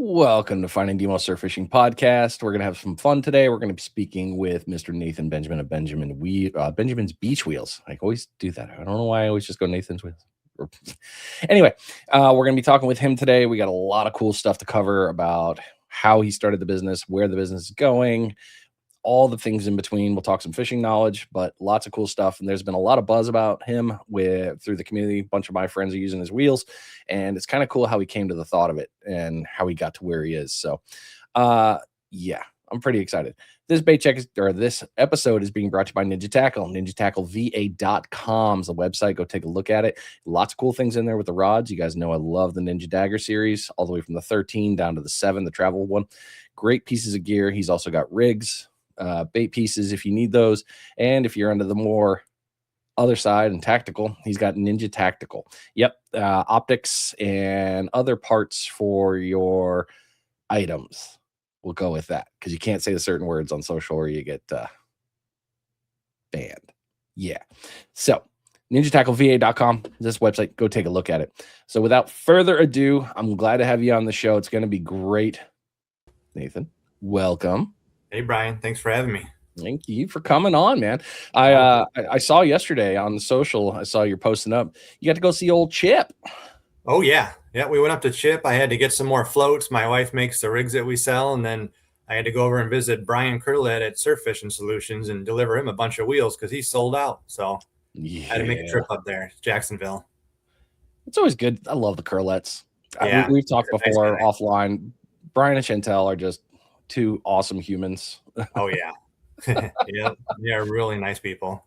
Welcome to Finding Demo Surf Fishing Podcast. We're going to have some fun today. We're going to be speaking with Mr. Nathan Benjamin of Benjamin's Beach Wheels. I always do that. I don't know why I always just go Nathan's Wheels. Anyway, we're going to be talking with him today. We got a lot of cool stuff to cover about how he started the business, where the business is going, all the things in between. We'll talk some fishing knowledge, but lots of cool stuff. And there's been a lot of buzz about him through the community. A bunch of my friends are using his wheels, and it's kind of cool how he came to the thought of it and how he got to where he is. So, yeah, I'm pretty excited. This episode is being brought to you by Ninja Tackle. NinjaTackleVA.com is the website. Go take a look at it. Lots of cool things in there with the rods. You guys know I love the Ninja Dagger series, all the way from the 13 down to the 7, the travel one. Great pieces of gear. He's also got rigs, bait pieces if you need those. And if you're under the more other side and tactical, he's got Ninja Tactical. Yep. Optics and other parts for your items. We'll go with that because you can't say the certain words on social or you get banned. Yeah. So NinjaTackleVA.com, this website, go take a look at it. So without further ado, I'm glad to have you on the show. It's going to be great. Nathan, welcome. Hey, Brian. Thanks for having me. Thank you for coming on, man. I saw yesterday on the social, I saw you're posting up. You got to go see old Chip. Oh, yeah. Yeah, we went up to Chip. I had to get some more floats. My wife makes the rigs that we sell, and then I had to go over and visit Brian Curlett at Surf Fishing Solutions and deliver him a bunch of wheels because he's sold out. So I had to make a trip up there, Jacksonville. It's always good. I love the Curletts. Yeah, we've talked before offline. Brian and Chantel are just two awesome humans. Oh, yeah. Yeah, they're really nice people.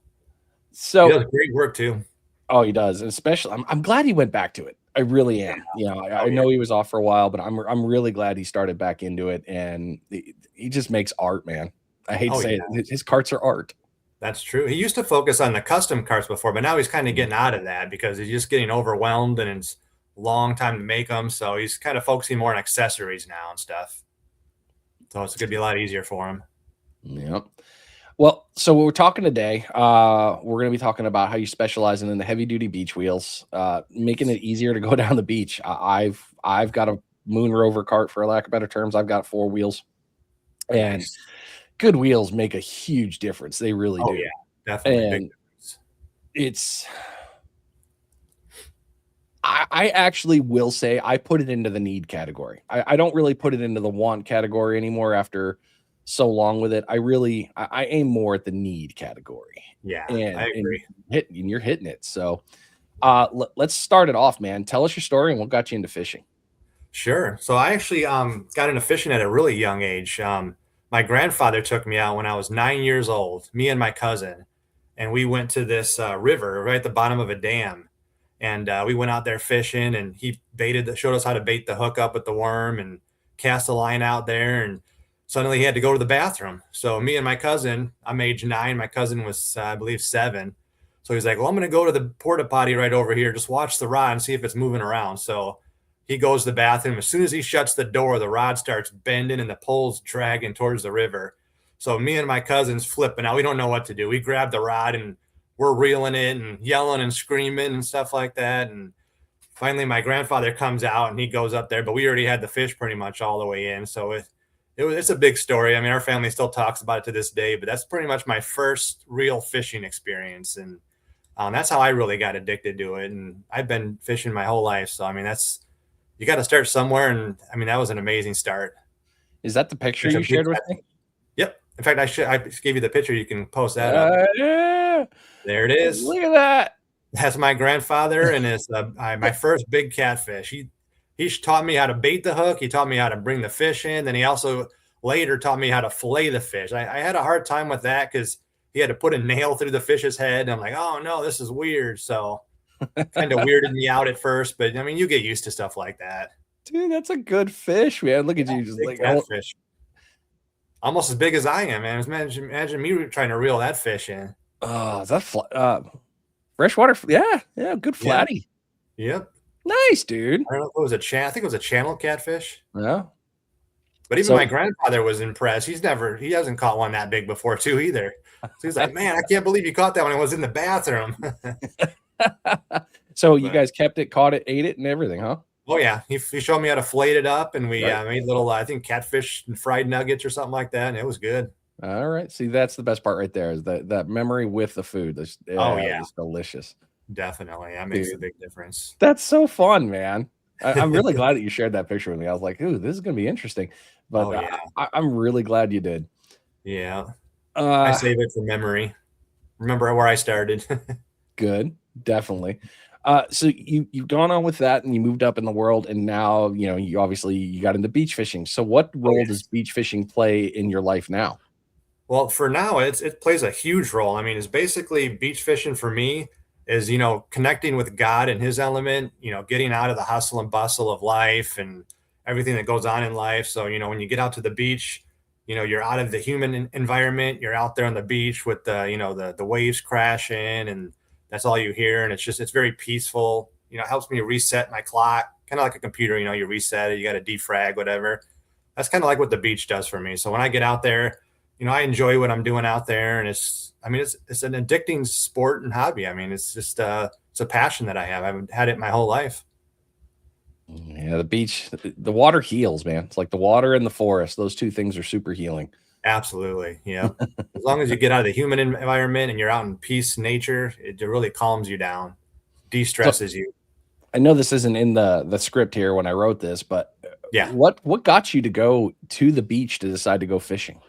So he does great work too. Oh, he does. And especially, I'm glad he went back to it. I really am. Yeah. I know he was off for a while, but I'm really glad he started back into it. And he just makes art, man. I hate to say it. His carts are art. That's true. He used to focus on the custom carts before, but now he's kind of getting out of that because he's just getting overwhelmed and it's a long time to make them. So he's kind of focusing more on accessories now and stuff. So it's going to be a lot easier for him. Yep. Well, so we're talking today. We're going to be talking about how you specialize in the heavy duty beach wheels, making it easier to go down the beach. I've got a Moon Rover cart, for lack of better terms. I've got 4 wheels, and good wheels make a huge difference. They really do. Yeah, definitely. And I actually will say I put it into the need category. I don't really put it into the want category anymore after so long with it. I aim more at the need category. Yeah, I agree. And you're hitting it. So let's start it off, man. Tell us your story and what got you into fishing. Sure. So I actually got into fishing at a really young age. My grandfather took me out when I was 9 years old, me and my cousin, and we went to this river right at the bottom of a dam. And we went out there fishing, and he showed us how to bait the hook up with the worm and cast the line out there. And suddenly he had to go to the bathroom. So me and my cousin, I'm age 9. My cousin was, I believe, 7. So he's like, well, I'm going to go to the porta potty right over here. Just watch the rod and see if it's moving around. So he goes to the bathroom. As soon as he shuts the door, the rod starts bending and the pole's dragging towards the river. So me and my cousin's flipping out. We don't know what to do. We grab the rod and we're reeling it and yelling and screaming and stuff like that. And finally my grandfather comes out and he goes up there, but we already had the fish pretty much all the way in. So it's a big story. I mean, our family still talks about it to this day, but that's pretty much my first real fishing experience. And that's how I really got addicted to it. And I've been fishing my whole life. So, I mean, you got to start somewhere. And I mean, that was an amazing start. Is that the picture you shared with me? Yep. In fact, I gave you the picture. You can post that up. Yeah. There it is. Look at that. That's my grandfather and it's my first big catfish. He taught me how to bait the hook. He taught me how to bring the fish in. Then he also later taught me how to fillet the fish. I had a hard time with that because he had to put a nail through the fish's head. And I'm like, oh no, this is weird. So kind of weirded me out at first, but I mean, you get used to stuff like that. Dude, that's a good fish, man. Look at you, just like catfish. Almost as big as I am, man. Imagine me trying to reel that fish in. Oh, is that freshwater? Yeah, good flatty. Yep. Nice, dude. I don't know if it was I think it was a channel catfish. Yeah. But even my grandfather was impressed. He hasn't caught one that big before too either. So he's like, man, I can't believe you caught that when I was in the bathroom. So you guys kept it, caught it, ate it, and everything, huh? Oh yeah, he showed me how to fillet it up, and we Right. made little I think catfish and fried nuggets or something like that, and it was good. All right. See, that's the best part right there is that memory with the food. Oh Yeah, it yeah, was delicious. definitely. That makes a Dude, big difference. that's so fun, man. I'm really glad that you shared that picture with me. I was like, "Ooh, this is gonna be interesting," but Oh yeah, I'm really glad you did. yeah. I Uh, save it for memory. Remember where I started. Good, definitely. So you've gone on with that, and you moved up in the world, and now you obviously you got into beach fishing. So what Oh role does yes. beach fishing play in your life now? Well, for now, it plays a huge role. I mean, it's basically beach fishing for me is, connecting with God and his element, getting out of the hustle and bustle of life and everything that goes on in life. So, when you get out to the beach, you're out of the human environment, you're out there on the beach with the waves crashing and that's all you hear. And it's very peaceful. It helps me reset my clock, kind of like a computer, you reset it, you got to defrag, whatever. That's kind of like what the beach does for me. So when I get out there, I enjoy what I'm doing out there, and I mean, it's an addicting sport and hobby. I mean, it's just it's a passion that I have. I've had it my whole life. Yeah, the beach, the water heals, man. It's like the water and the forest. Those two things are super healing. Absolutely, yeah. As long as you get out of the human environment and you're out in peace, nature, it really calms you down, So de-stresses you. I know this isn't in the script here when I wrote this, but Yeah. what got you to go to the beach to decide to go fishing?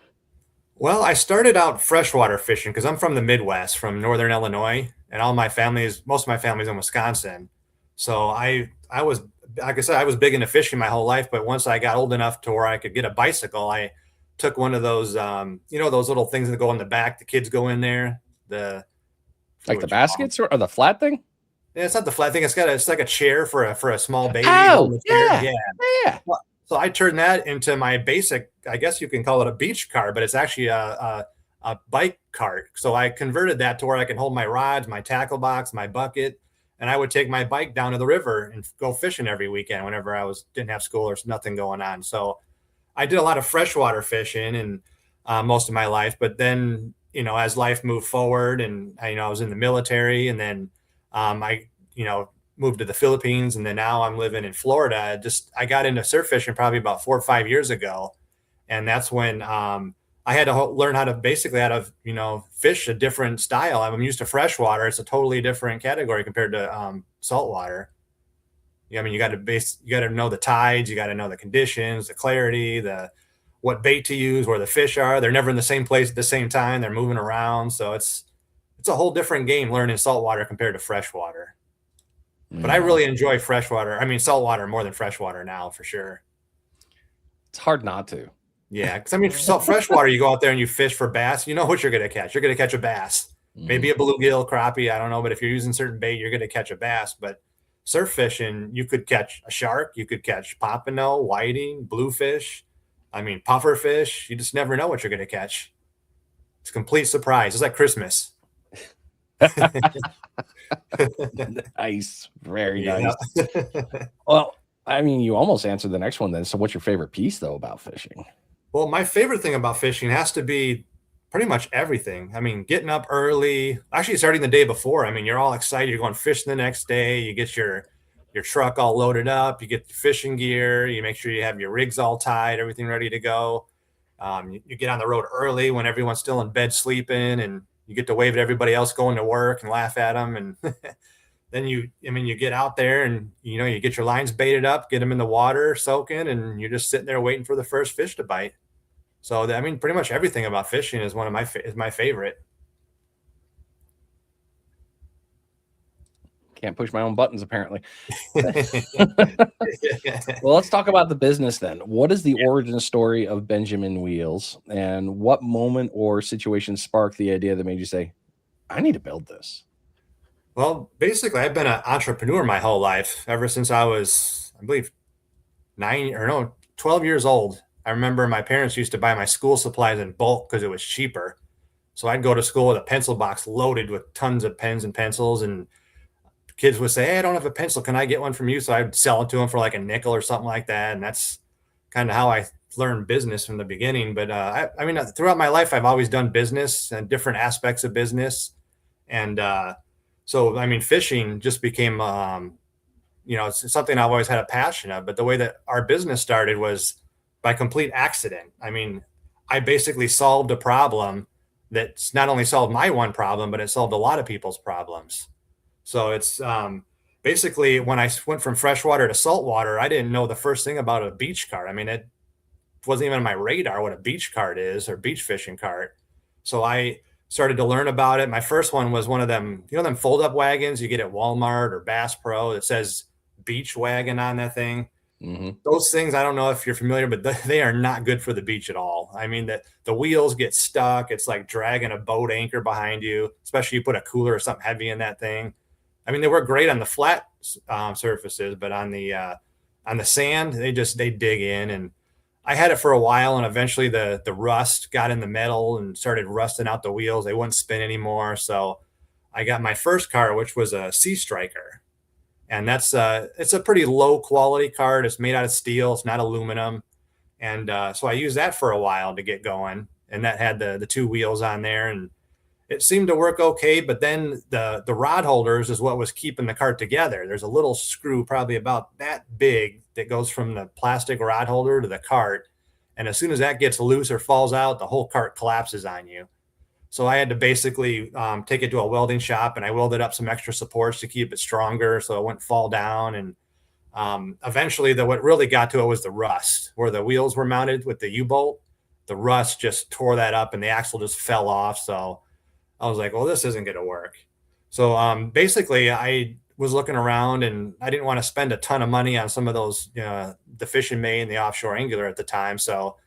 Well, I started out freshwater fishing because I'm from the Midwest, from Northern Illinois, and most of my family's in Wisconsin. So I was, like I said, I was big into fishing my whole life. But once I got old enough to where I could get a bicycle, I took one of those, those little things that go in the back. The kids go in there. I forget Like the what you call them. baskets or the flat thing? Yeah, it's not the flat thing. It's like a chair for a small baby. You go in Oh, the chair. yeah. Yeah. Yeah. Well, so I turned that into my basic, I guess you can call it a beach cart, but it's actually a bike cart. So I converted that to where I can hold my rods, my tackle box, my bucket, and I would take my bike down to the river and go fishing every weekend whenever I didn't have school or nothing going on. So I did a lot of freshwater fishing and most of my life, but then as life moved forward and I was in the military, and then I you know moved to the Philippines, and then now I'm living in Florida. I got into surf fishing probably about 4 or 5 years ago, and that's when I had to learn how to fish a different style. I'm used to freshwater; it's a totally different category compared to saltwater. I mean, you got to know the tides, you got to know the conditions, the clarity, the what bait to use, where the fish are. They're never in the same place at the same time. They're moving around, so it's a whole different game learning saltwater compared to freshwater. But I Yeah. really enjoy freshwater. I mean, saltwater more than freshwater now for sure. It's hard not to. Yeah, because I mean, freshwater, you go out there and you fish for bass. You know what you're going to catch. You're going to catch a bass, maybe a Mhm. bluegill, crappie. I don't know, but if you're using certain bait, you're going to catch a bass. But surf fishing, you could catch a shark, you could catch pompano, whiting, bluefish. I mean, puffer fish. You just never know what you're going to catch. It's a complete surprise. It's like Christmas. Nice. Very Yeah. nice. Well, I mean, you almost answered the next one then. So what's your favorite piece though about fishing? Well, my favorite thing about fishing has to be pretty much everything. I mean, getting up early, actually starting the day before. I mean, you're all excited. You're going fishing the next day. You get your truck all loaded up. You get the fishing gear. You make sure you have your rigs all tied, everything ready to go. You get on the road early when everyone's still in bed sleeping, and you get to wave at everybody else going to work and laugh at them. And then you get out there and you get your lines baited up, get them in the water soaking, and you're just sitting there waiting for the first fish to bite. So I mean, pretty much everything about fishing is is my favorite. Can't push my own buttons apparently. Well, let's talk about the business then. What is the origin story of Benjamin Wheels, and what moment or situation sparked the idea that made you say, "I need to build this"? Well, basically, I've been an entrepreneur my whole life, ever since I was, I believe, 12 years old. I remember my parents used to buy my school supplies in bulk because it was cheaper. So I'd go to school with a pencil box loaded with tons of pens and pencils, and kids would say, "Hey, I don't have a pencil. Can I get one from you?" So I'd sell it to them for like a nickel or something like that. And that's kind of how I learned business from the beginning. But I mean, throughout my life, I've always done business and different aspects of business. And so, I mean, fishing just became it's something I've always had a passion of. But the way that our business started was by complete accident. I mean, I basically solved a problem that's not only solved my one problem, but it solved a lot of people's problems. So it's basically when I went from freshwater to saltwater, I didn't know the first thing about a beach cart. I mean, it wasn't even on my radar what a beach cart is or beach fishing cart. So I started to learn about it. My first one was one of them, them fold up wagons you get at Walmart or Bass Pro that says beach wagon on that thing. Hmm. Those things, I don't know if you're familiar, but they are not good for the beach at all. I mean, the wheels get stuck. It's like dragging a boat anchor behind you, especially you put a cooler or something heavy in that thing. I mean, they work great on the flat surfaces, but on the sand, they dig in. And I had it for a while, and eventually the rust got in the metal and started rusting out the wheels. They wouldn't spin anymore. So I got my first car, which was a Sea Striker, and it's a pretty low quality card. It's made out of steel. It's not aluminum, and so I used that for a while to get going, and that had the two wheels on there, and it seemed to work okay. But then the rod holders is what was keeping the cart together. There's a little screw probably about that big that goes from the plastic rod holder to the cart, and as soon as that gets loose or falls out, the whole cart collapses on you. So I had to basically take it to a welding shop, and I welded up some extra supports to keep it stronger so it wouldn't fall down. And eventually, what really got to it was the rust where the wheels were mounted with the U-bolt. The rust just tore that up, and the axle just fell off. So I was like, well, this isn't going to work. So basically, I was looking around, and I didn't want to spend a ton of money on some of those, the Fishing May and the offshore angler at the time. So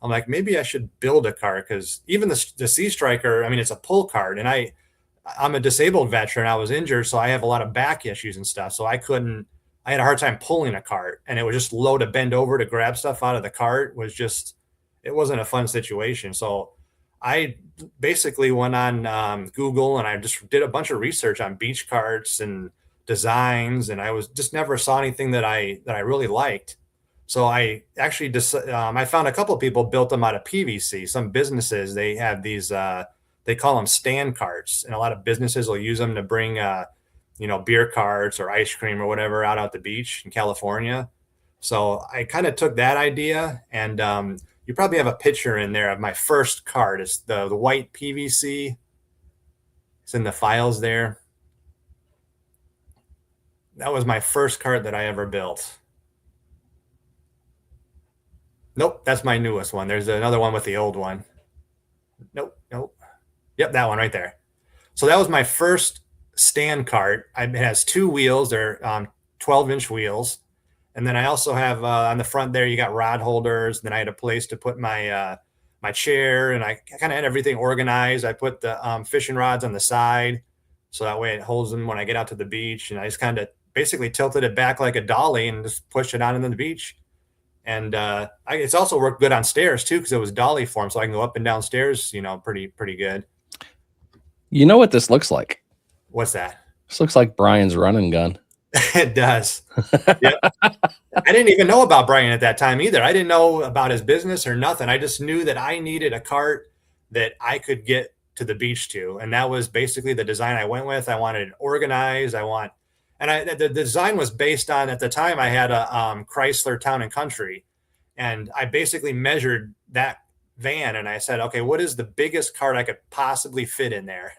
I'm like, maybe I should build a cart, because even the Sea Striker, I mean, it's a pull cart, and I'm a disabled veteran. I was injured, so I have a lot of back issues and stuff. So I had a hard time pulling a cart, and it was just low to bend over to grab stuff out of the cart. It wasn't a fun situation. So I basically went on Google, and I just did a bunch of research on beach carts and designs, and I was just never saw anything that I really liked. So I actually I found a couple of people built them out of PVC. Some businesses, they have these they call them stand carts, and a lot of businesses will use them to bring beer carts or ice cream or whatever out the beach in California. So I kind of took that idea, and you probably have a picture in there of my first cart. It's the white PVC. It's in the files there. That was my first cart that I ever built. Nope, that's my newest one. There's another one with the old one. Nope. Yep, that one right there. So that was my first stand cart. It has two wheels. They're 12-inch wheels. And then I also have on the front there, you got rod holders. Then I had a place to put my chair, and I kind of had everything organized. I put the fishing rods on the side, so that way it holds them when I get out to the beach. And I just kind of basically tilted it back like a dolly and just pushed it out into the beach. And it's also worked good on stairs too, because it was dolly form, so I can go up and down stairs, pretty good. You know what this looks like? What's that? This looks like Brian's running gun. It does. Yep. I didn't even know about Brian at that time either. I didn't know about his business or nothing. I just knew that I needed a cart that I could get to the beach to, and that was basically the design I went with. I wanted it organized. The design was based on, at the time, I had a Chrysler Town and Country, and I basically measured that van, and I said, okay, what is the biggest cart I could possibly fit in there?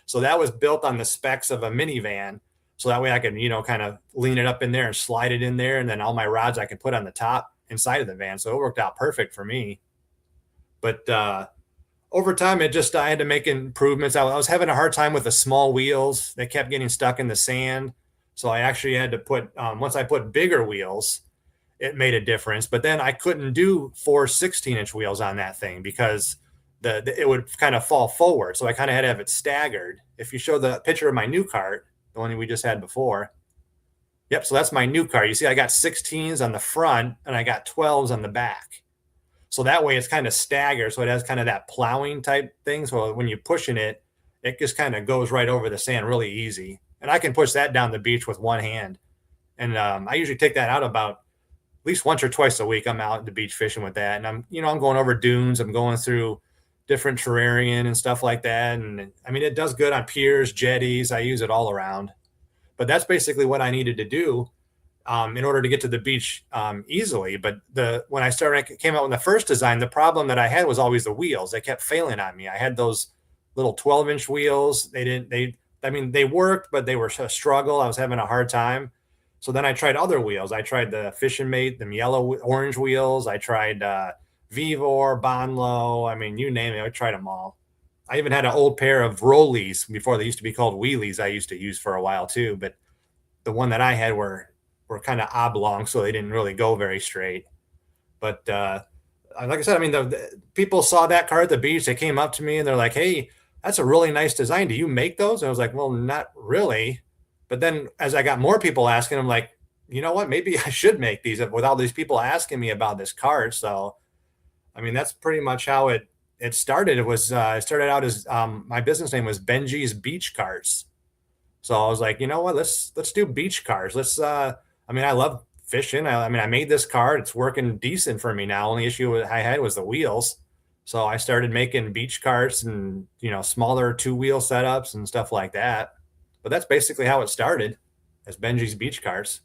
So that was built on the specs of a minivan. So that way I could, kind of lean it up in there and slide it in there. And then all my rods I could put on the top inside of the van. So it worked out perfect for me. But over time, I had to make improvements. I was having a hard time with the small wheels. They kept getting stuck in the sand. So I actually had to put, once I put bigger wheels, it made a difference. But then I couldn't do 4 16-inch wheels on that thing, because it would kind of fall forward. So I kind of had to have it staggered. If you show the picture of my new cart, the one we just had before. Yep. So that's my new cart. You see, I got 16s on the front and I got 12s on the back. So that way it's kind of staggered. So it has kind of that plowing type thing. So when you're pushing it, it just kind of goes right over the sand really easy. And I can push that down the beach with one hand. And I usually take that out about at least once or twice a week. I'm out at the beach fishing with that. And I'm going over dunes. I'm going through different terrarium and stuff like that. And I mean, it does good on piers, jetties. I use it all around. But that's basically what I needed to do. in order to get to the beach easily. But when I came out with the first design, the problem that I had was always the wheels. They kept failing on me. I had those little 12-inch wheels. I mean, they worked, but they were a struggle. I was having a hard time. So then I tried other wheels. I tried the Fishing Mate, the yellow orange wheels. I tried Vivor, Bonlow. I mean, you name it. I tried them all. I even had an old pair of Rollies before they used to be called wheelies. I used to use for a while too, but the one that I had were kind of oblong, so they didn't really go very straight. But like I said, I mean, the people saw that car at the beach. They came up to me and they're like, "Hey, that's a really nice design. Do you make those?" And I was like, "Well, not really." But then as I got more people asking, I'm like, you know what? Maybe I should make these with all these people asking me about this cart. So, I mean, that's pretty much how it started. It started out as my business name was Benji's Beach Carts. So I was like, you know what? Let's do beach cars. I mean, I love fishing. I mean, I made this car. It's working decent for me now. Only issue I had was the wheels. So I started making beach carts and, smaller 2-wheel setups and stuff like that. But that's basically how it started, as Benji's Beach Carts.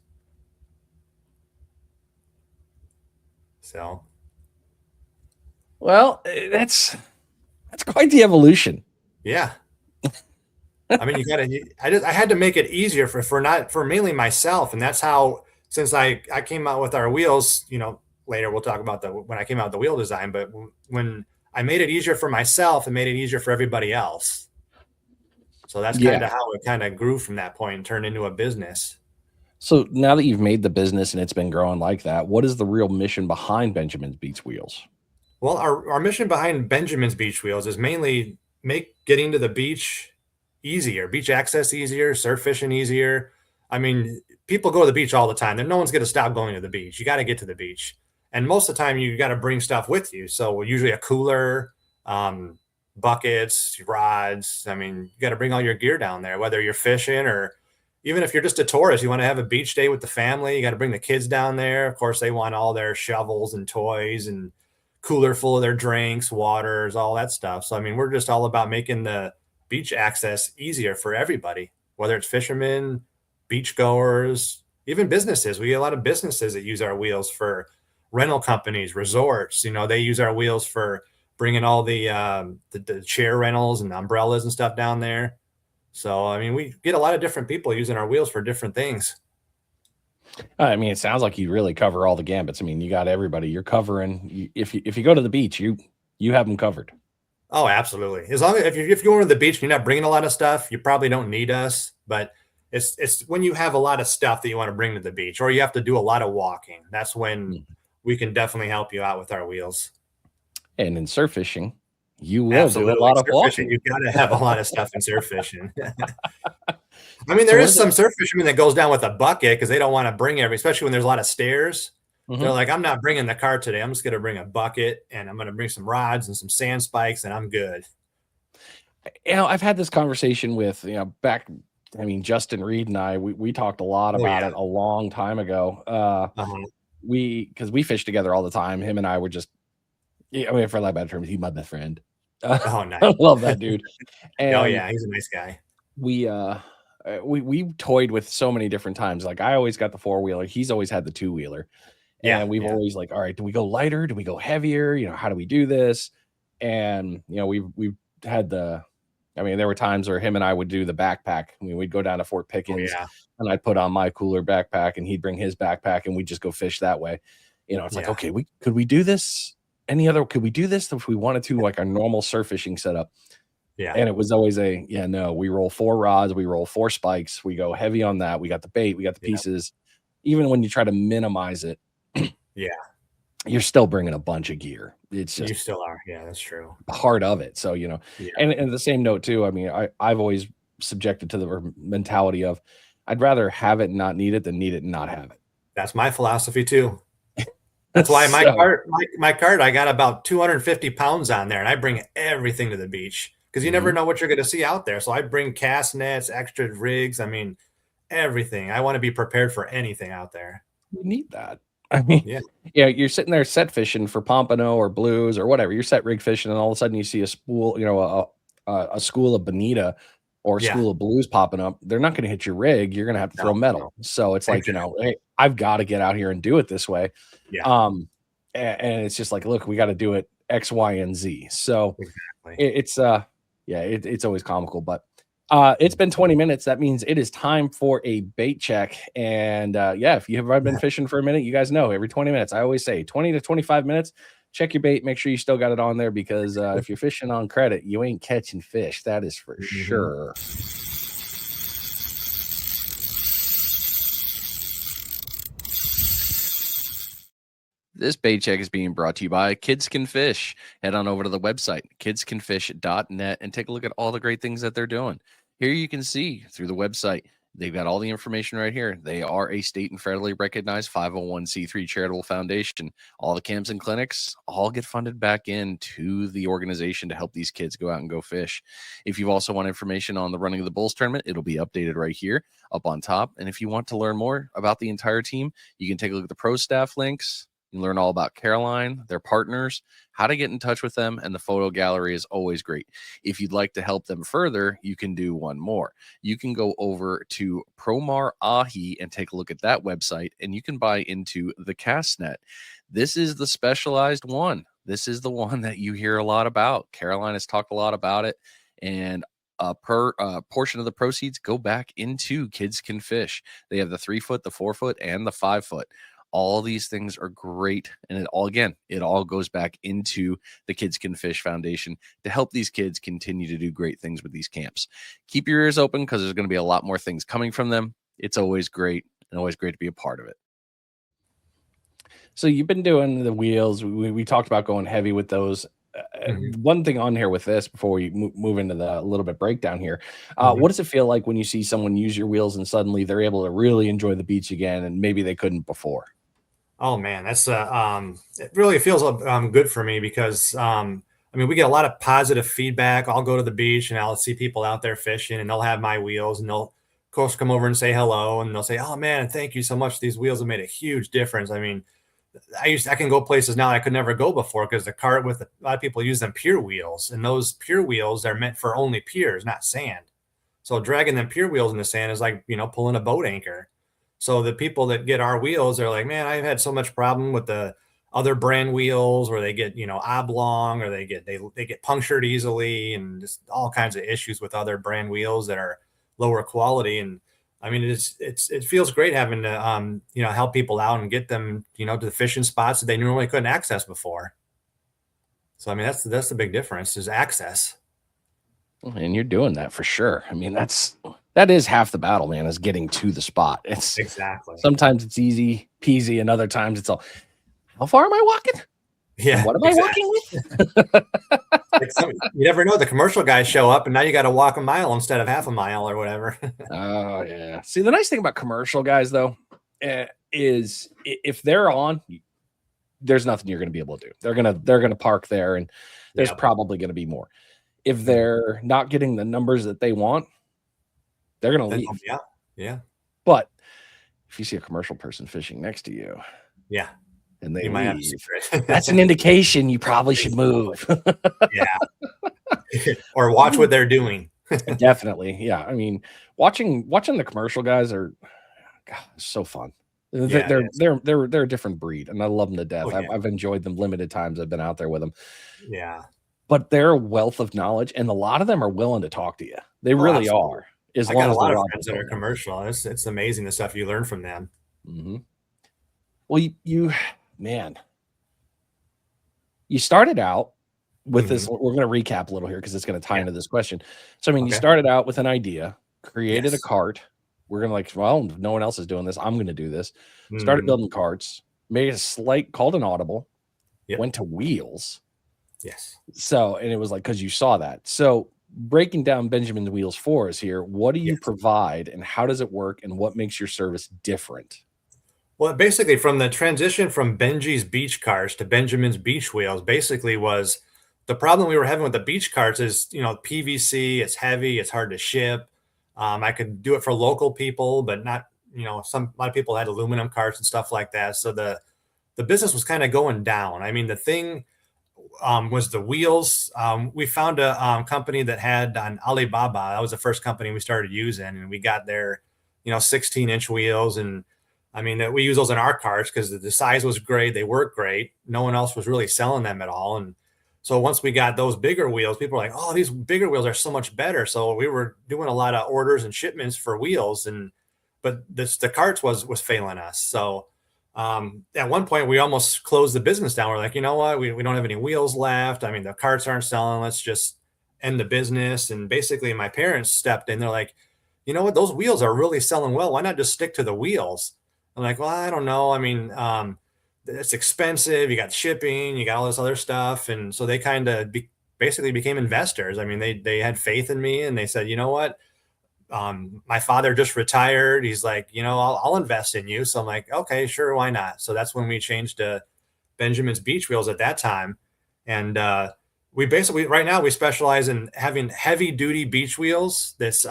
So, Well, that's quite the evolution. yeah. I mean, I had to make it easier for mainly myself. And that's how, since I came out with our wheels, later we'll talk about when I came out with the wheel design, but when I made it easier for myself, it made it easier for everybody else. So that's kind of how it kind of grew from that point and turned into a business. So now that you've made the business and it's been growing like that, what is the real mission behind Benjamin's Beach Wheels? Well, our mission behind Benjamin's Beach Wheels is mainly make getting to the beach easier, beach access easier, surf fishing easier. I mean, people go to the beach all the time. No one's going to stop going to the beach. You got to get to the beach. And most of the time you got to bring stuff with you. So usually a cooler, buckets, rods. I mean, you got to bring all your gear down there, whether you're fishing or even if you're just a tourist, you want to have a beach day with the family, you got to bring the kids down there. Of course, they want all their shovels and toys and cooler full of their drinks, waters, all that stuff. So, I mean, we're just all about making the beach access easier for everybody, whether it's fishermen, beachgoers, even businesses. We get a lot of businesses that use our wheels for rental companies, resorts. They use our wheels for bringing all the chair rentals and umbrellas and stuff down there. So, I mean, we get a lot of different people using our wheels for different things. I mean, it sounds like you really cover all the gambits. I mean, you got everybody. You're covering. If you go to the beach, you have them covered. Oh, absolutely. As long as if you're going to the beach and you're not bringing a lot of stuff, you probably don't need us. But it's when you have a lot of stuff that you want to bring to the beach, or you have to do a lot of walking. That's when we can definitely help you out with our wheels. And in surf fishing, you will do a lot of walking. You've got to have a lot of stuff in surf fishing. I mean, there is some surf fishermen that goes down with a bucket because they don't want to bring especially when there's a lot of stairs. Mm-hmm. They're like, I'm not bringing the car today. I'm just going to bring a bucket and I'm going to bring some rods and some sand spikes and I'm good. I've had this conversation with, Justin Reed and I, we talked a lot about it a long time ago. Because we fish together all the time. Him and I were just, for lack of better terms, he's my best friend. Oh, nice. I love that dude. And oh yeah, he's a nice guy. We toyed with so many different times. Like I always got the 4-wheeler. He's always had the 2-wheeler. And we've always like, all right, do we go lighter? Do we go heavier? How do we do this? And, we've had there were times where him and I would do the backpack. I mean, we'd go down to Fort Pickens and I'd put on my cooler backpack and he'd bring his backpack and we'd just go fish that way. It's like, okay, could we do this? Could we do this if we wanted to, like our normal surf fishing setup? Yeah. And it was always we roll 4 rods, we roll 4 spikes, we go heavy on that. We got the bait, we got the pieces. Even when you try to minimize it, you're still bringing a bunch of gear. It's just, you still are. Yeah, that's true. Part of it. So, and the same note too. I mean, I've always subjected to the mentality of I'd rather have it and not need it than need it and not have it. That's my philosophy too. That's why my cart, I got about 250 pounds on there and I bring everything to the beach because you never know what you're going to see out there. So I bring cast nets, extra rigs. I mean, everything. I want to be prepared for anything out there. You need that. I mean, you're sitting there set fishing for pompano or blues or whatever. You're set rig fishing, and all of a sudden you see a spool, a school of bonita or a school of blues popping up. They're not going to hit your rig. You're going to have to throw metal. So it's like, hey, I've got to get out here and do it this way. Yeah, And it's just like, look, we got to do it X, Y, and Z. So exactly. it's always comical, but it's been 20 minutes. That means it is time for a bait check. And yeah, if you have been fishing for a minute, you guys know every 20 minutes, I always say 20 to 25 minutes, check your bait, make sure you still got it on there, because if you're fishing on credit, you ain't catching fish. That is for Mhm. sure. This bait check is being brought to you by Kids Can Fish. Head on over to the website, kidscanfish.net, and take a look at all the great things that they're doing. Here you can see through the website, they've got all the information right here. They are a state and federally recognized 501c3 charitable foundation. All the camps and clinics all get funded back into the organization to help these kids go out and go fish. If you also want information on the running of the Bulls tournament, it'll be updated right here up on top. And if you want to learn more about the entire team, you can take a look at the pro staff links. You can learn all about Caroline, their partners, how to get in touch with them, and the photo gallery is always great. If you'd like to help them further, you can do one more. You can go over to Promar Ahi and take a look at that website, and you can buy into the cast net. This is the specialized one. This is the one that you hear a lot about. Caroline has talked a lot about it, and a portion of the proceeds go back into Kids Can Fish. They have the 3-foot, the 4-foot, and the 5-foot. All these things are great. And it all goes back into the Kids Can Fish Foundation to help these kids continue to do great things with these camps. Keep your ears open, because there's going to be a lot more things coming from them. It's always great, and always great to be a part of it. So you've been doing the wheels. We talked about going heavy with those. Mhm. One thing on here with this before we move into the little bit breakdown here, Mhm. what does it feel like when you see someone use your wheels and suddenly they're able to really enjoy the beach again, and maybe they couldn't before? Oh man, that's it really feels good for me because I mean we get a lot of positive feedback. I'll go to the beach and I'll see people out there fishing, and they'll have my wheels, and they'll of course come over and say hello, and they'll say, "Oh man, thank you so much. These wheels have made a huge difference." I mean, I can go places now I could never go before because the cart with a lot of people use them pier wheels, and those pier wheels are meant for only piers, not sand. So dragging them pier wheels in the sand is like, pulling a boat anchor. So the people that get our wheels are like, man, I've had so much problem with the other brand wheels where they get, oblong, or they get punctured easily, and just all kinds of issues with other brand wheels that are lower quality. And I mean, it feels great having to help people out and get them, to the fishing spots that they normally couldn't access before. So I mean, that's the big difference is access. And you're doing that for sure. I mean, that is half the battle, man, is getting to the spot. It's Exactly. sometimes it's easy peasy, and other times it's all, how far am I walking? And Yeah, what am I exactly. walking with? Like you never know. The commercial guys show up, and now you got to walk a mile instead of half a mile or whatever. Oh yeah. See, the nice thing about commercial guys though, is if they're on, there's nothing you're going to be able to do. They're gonna park there, and there's Yep. probably going to be more. If Mhm. they're not getting the numbers that they want, they're going to Then leave. yeah, yeah, But if you see a commercial person fishing next to you yeah. and they You might have a leave, that's secret. an indication you probably should Exactly. move. Yeah. Or watch what they're doing. Definitely. Yeah. I mean, watching the commercial guys are, God, so fun. They're Yeah, it they're is. they're they're they're a different breed, and I love them to Oh death. yeah, I've enjoyed them limited times I've been out there with them, yeah. but they're a wealth of knowledge, and a lot of them are willing to talk to you. They Oh, really absolutely. are, as I got long a as the lot of rod's friends that are going there. commercial. It's amazing the stuff you learn from them. Mhm. Well, man, you started out with this. Mhm. We're going to recap a little here because it's going to tie Yeah. into this question. So, I mean, you Okay. started out with an idea, created a Yes. cart. We're going to like, well, no one else is doing this. I'm going to do this. Started Mhm. building carts, made a slight, called an audible, Yep. went to wheels. Yes. So, and it was like, because you saw that. So, breaking down Benjamin's Wheels for us here, what do you Yes. provide and how does it work and what makes your service different? Well, basically, from the transition from Benji's beach cars to Benjamin's beach wheels, basically was the problem we were having with the beach carts is, PVC, it's heavy, it's hard to ship. I could do it for local people, but not, a lot of people had aluminum carts and stuff like that. So the business was kind of going down. I mean, the thing was the wheels. We found a company that had on Alibaba. That was the first company we started using, and we got their, 16-inch wheels, and I mean, we use those in our cars because the size was great. They work great. No one else was really selling them at all. And so once we got those bigger wheels, people were like, oh, these bigger wheels are so much better. So we were doing a lot of orders and shipments for wheels. But the carts was failing us. So at one point we almost closed the business down. We're like, you know what? We don't have any wheels left. I mean, the carts aren't selling. Let's just end the business. And basically my parents stepped in. They're like, you know what? Those wheels are really selling well. Why not just stick to the wheels? I'm like, well, I don't know. I mean, it's expensive. You got shipping, you got all this other stuff. And so they kind of basically became investors. I mean, they had faith in me and they said, you know what? My father just retired. He's like, you know, I'll invest in you. So I'm like, okay, sure. Why not? So that's when we changed to Benjamin's Beach Wheels at that time. And, we basically right now we specialize in having heavy duty beach wheels that's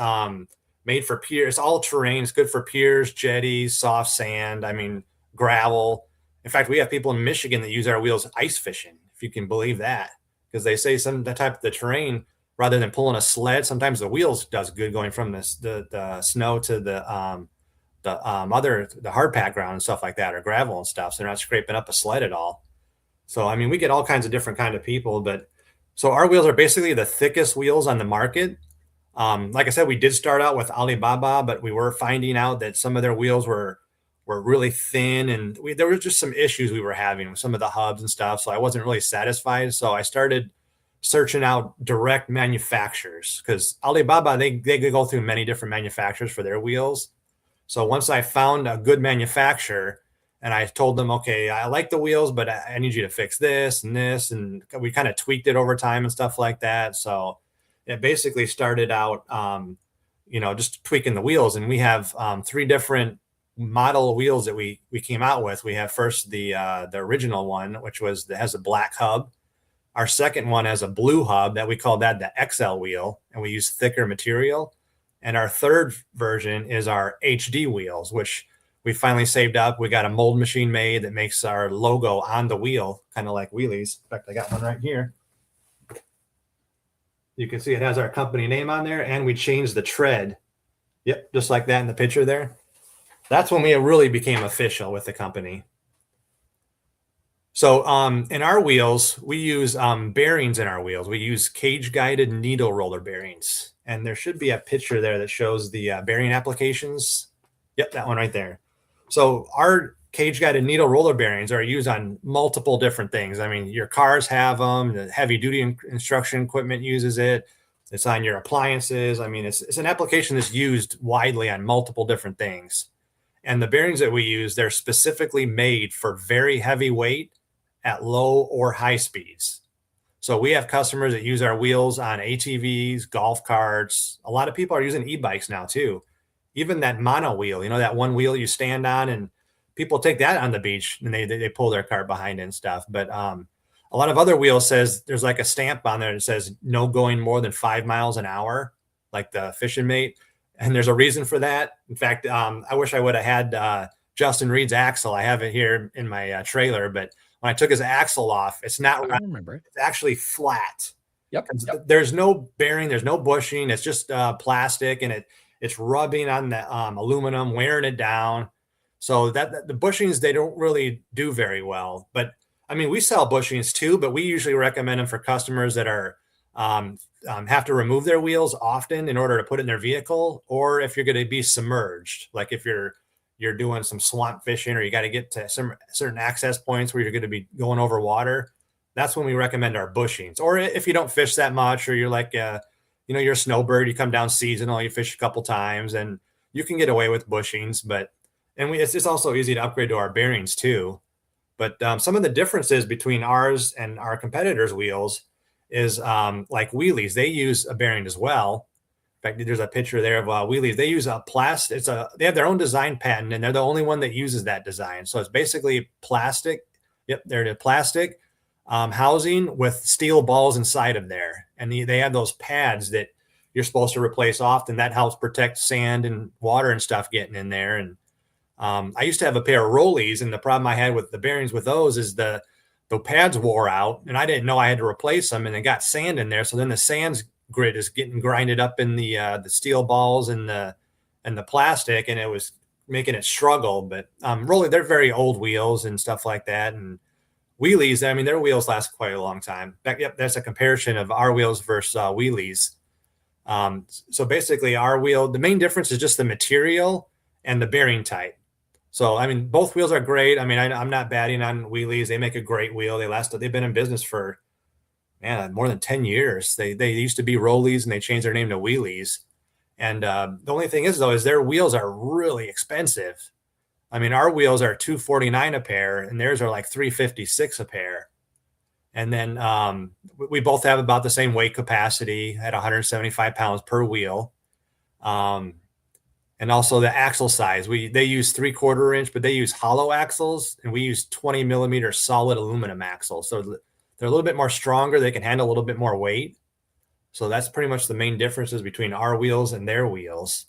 made for piers. It's all terrain. It's good for piers, jetties, soft sand. I mean, gravel. In fact, we have people in Michigan that use our wheels ice fishing, if you can believe that, because they say some the type of the terrain rather than pulling a sled, sometimes the wheels does good going from the snow to the hard pack ground and stuff like that, or gravel and stuff. So they're not scraping up a sled at all. So I mean, we get all kinds of different kind of people, but so our wheels are basically the thickest wheels on the market. Like I said, we did start out with Alibaba, but we were finding out that some of their wheels were really thin, and there were just some issues we were having with some of the hubs and stuff. So I wasn't really satisfied. So I started searching out direct manufacturers because Alibaba they could go through many different manufacturers for their wheels. So once I found a good manufacturer, and I told them, okay, I like the wheels, but I need you to fix this and this. And we kind of tweaked it over time and stuff like that. So it basically started out, just tweaking the wheels. And we have three different model wheels that we came out with. We have first the original one, which has a black hub. Our second one has a blue hub that we call that the XL wheel, and we use thicker material. And our third version is our HD wheels, which we finally saved up. We got a mold machine made that makes our logo on the wheel, kind of like wheelies. In fact, I got one right here. You can see it has our company name on there, and we changed the tread. Yep, just like that in the picture there. That's when we really became official with the company. So in our wheels, we use bearings in our wheels. We use cage-guided needle roller bearings. And there should be a picture there that shows the bearing applications. Yep, that one right there. So our cage-guided needle roller bearings are used on multiple different things. I mean, your cars have them. The heavy-duty construction equipment uses it. It's on your appliances. I mean, it's an application that's used widely on multiple different things. And the bearings that we use, they're specifically made for very heavy weight at low or high speeds. So we have customers that use our wheels on ATVs, golf carts. A lot of people are using e-bikes now too. Even that mono wheel, that one wheel you stand on, and people take that on the beach and they pull their cart behind it and stuff. But a lot of other wheels says there's like a stamp on there that says no going more than 5 miles an hour, like the Fishing Mate. And there's a reason for that. In fact, I wish I would have had Justin Reed's axle. I have it here in my trailer, but when I took his axle off, it's not round. I remember it. It's actually flat. Yep. There's no bearing. There's no bushing. It's just plastic, and it's rubbing on the aluminum, wearing it down. So that the bushings, they don't really do very well. But I mean, we sell bushings too, but we usually recommend them for customers that are have to remove their wheels often in order to put it in their vehicle, or if you're going to be submerged, like if you're doing some swamp fishing, or you got to get to some certain access points where you're going to be going over water. That's when we recommend our bushings. Or if you don't fish that much, or you're like, you're a snowbird, you come down seasonal, you fish a couple times, and you can get away with bushings. But it's also easy to upgrade to our bearings too. But some of the differences between ours and our competitors' wheels is like wheelies. They use a bearing as well. In fact, there's a picture there of wheelies. They use a plastic. They have their own design patent, and they're the only one that uses that design. So it's basically plastic. Yep, they're the plastic housing with steel balls inside of there, and they have those pads that you're supposed to replace often. That helps protect sand and water and stuff getting in there. And I used to have a pair of Rollies, and the problem I had with the bearings with those is the pads wore out, and I didn't know I had to replace them, and it got sand in there. So then the sand's grit is getting grinded up in the steel balls and the plastic, and it was making it struggle. But really, they're very old wheels and stuff like that. And wheelies, I mean, their wheels last quite a long time. Yep, that's a comparison of our wheels versus wheelies. So basically, our wheel, the main difference is just the material and the bearing type. So, I mean, both wheels are great. I mean, I'm not batting on wheelies. They make a great wheel. They've been in business for, man, more than 10 years. They used to be rollies and they changed their name to wheelies. And the only thing is, though, is their wheels are really expensive. I mean, our wheels are $249 a pair and theirs are like $356 a pair. And then we both have about the same weight capacity at 175 pounds per wheel. And also the axle size. They use 3/4 inch, but they use hollow axles, and we use 20 millimeter solid aluminum axles. So they're a little bit more stronger. They can handle a little bit more weight. So that's pretty much the main differences between our wheels and their wheels.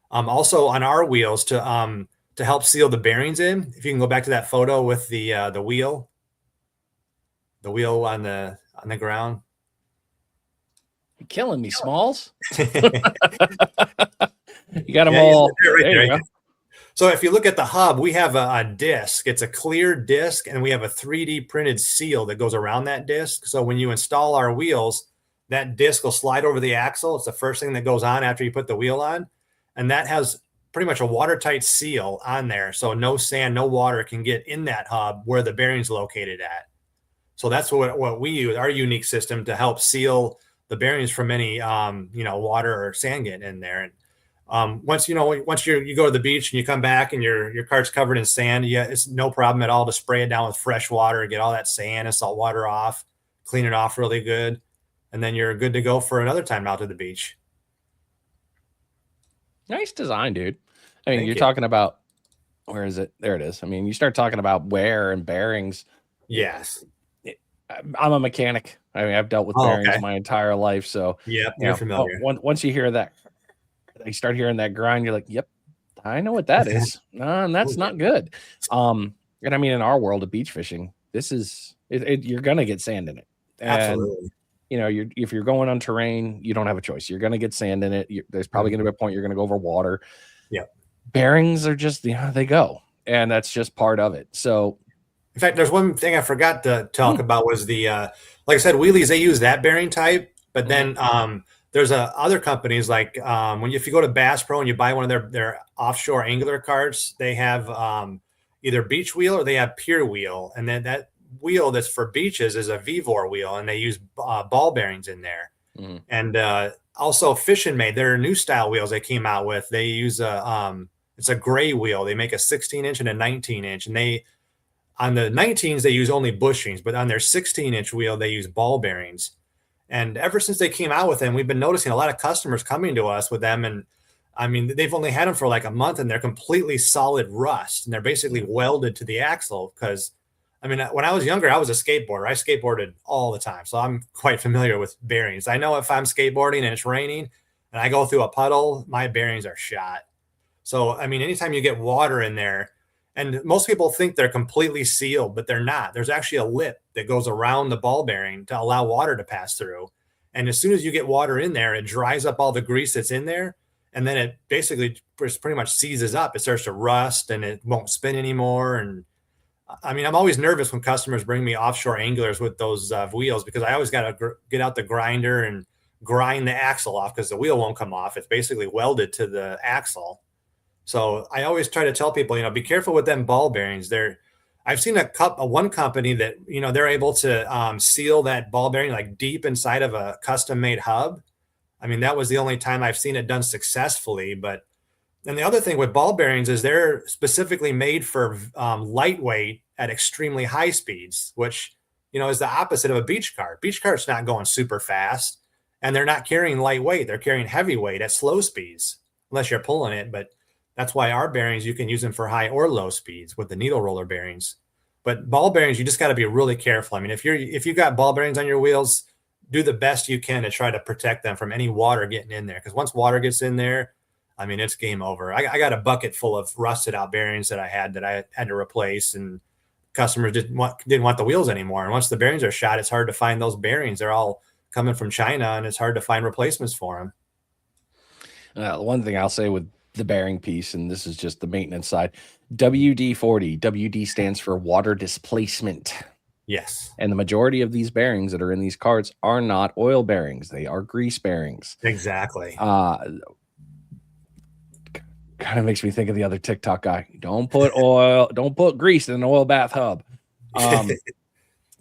Also on our wheels to help seal the bearings in, if you can go back to that photo with the wheel on the ground. You're killing me, Smalls. You got them all right there. You go. So if you look at the hub, we have a disc. It's a clear disc, and we have a 3D printed seal that goes around that disc. So when you install our wheels, that disc will slide over the axle. It's the first thing that goes on after you put the wheel on. And that has pretty much a watertight seal on there. So no sand, no water can get in that hub where the bearing's located at. So that's what we use, our unique system, to help seal the bearings from any water or sand getting in there. And once you go to the beach and you come back and your cart's covered in sand, it's no problem at all to spray it down with fresh water, get all that sand and salt water off, clean it off really good, and then you're good to go for another time out to the beach. Nice design, dude. I mean, you're talking about, where is it? There it is. I mean, you start talking about wear and bearings. Yes. I'm a mechanic. I mean, I've dealt with bearings my entire life. So yeah, you're familiar. Once you hear that, you start hearing that grind, you're like, yep, I know what that is. And that's not good. And I mean, in our world of beach fishing, this is you're gonna get sand in it. And, absolutely. If you're going on terrain, you don't have a choice. You're gonna get sand in it. There's probably gonna be a point you're gonna go over water. Yeah. Bearings are just they go, and that's just part of it. So, in fact, there's one thing I forgot to talk about was the like I said, wheelies, they use that bearing type, but then there's other companies like if you go to Bass Pro and you buy one of their offshore angler carts, they have either beach wheel or they have pier wheel, and then that wheel that's for beaches is a Vevor wheel, and they use ball bearings in there. And also Fishing Made, their new style wheels they came out with, they use it's a gray wheel. They make a 16-inch and a 19-inch, and on the 19s they use only bushings, but on their 16-inch wheel they use ball bearings. And ever since they came out with them, we've been noticing a lot of customers coming to us with them. And I mean, they've only had them for like a month and they're completely solid rust, and they're basically welded to the axle. Because I mean, when I was younger, I was a skateboarder. I skateboarded all the time. So I'm quite familiar with bearings. I know if I'm skateboarding and it's raining and I go through a puddle, my bearings are shot. So, I mean, anytime you get water in there, and most people think they're completely sealed, but they're not. There's actually a lip that goes around the ball bearing to allow water to pass through. And as soon as you get water in there, it dries up all the grease that's in there. And then it basically pretty much seizes up. It starts to rust and it won't spin anymore. And I mean, I'm always nervous when customers bring me offshore anglers with those wheels, because I always got to get out the grinder and grind the axle off because the wheel won't come off. It's basically welded to the axle. So I always try to tell people, be careful with them ball bearings. I've seen one company that, they're able to seal that ball bearing like deep inside of a custom made hub. I mean, that was the only time I've seen it done successfully. But then the other thing with ball bearings is they're specifically made for lightweight at extremely high speeds, which, is the opposite of a beach cart. Beach cart's not going super fast, and they're not carrying lightweight. They're carrying heavyweight at slow speeds, unless you're pulling it. But that's why our bearings, you can use them for high or low speeds with the needle roller bearings. But ball bearings, you just got to be really careful. I mean, if you got ball bearings on your wheels, do the best you can to try to protect them from any water getting in there. Because once water gets in there, I mean, it's game over. I got a bucket full of rusted out bearings that I had to replace, and customers didn't want the wheels anymore. And once the bearings are shot, it's hard to find those bearings. They're all coming from China, and it's hard to find replacements for them. The one thing I'll say with the bearing piece, and this is just the maintenance side. WD-40. WD stands for water displacement. Yes. And the majority of these bearings that are in these carts are not oil bearings. They are grease bearings. Exactly. Kind of makes me think of the other TikTok guy. Don't put grease in an oil bath hub.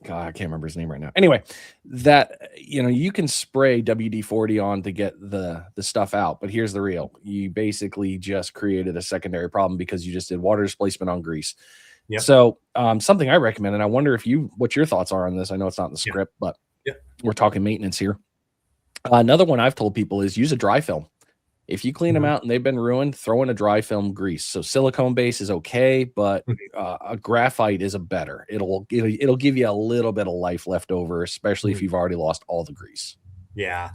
God, I can't remember his name right now. Anyway, that, you can spray WD-40 on to get the stuff out, but here's the real. You basically just created a secondary problem because you just did water displacement on grease. Yep. So something I recommend, and I wonder what your thoughts are on this. I know it's not in the script, but we're talking maintenance here. Another one I've told people is use a dry film. If you clean them out and they've been ruined, throw in a dry film grease. So silicone base is okay, but a graphite is a better. It'll give you a little bit of life left over, especially if you've already lost all the grease. Yeah.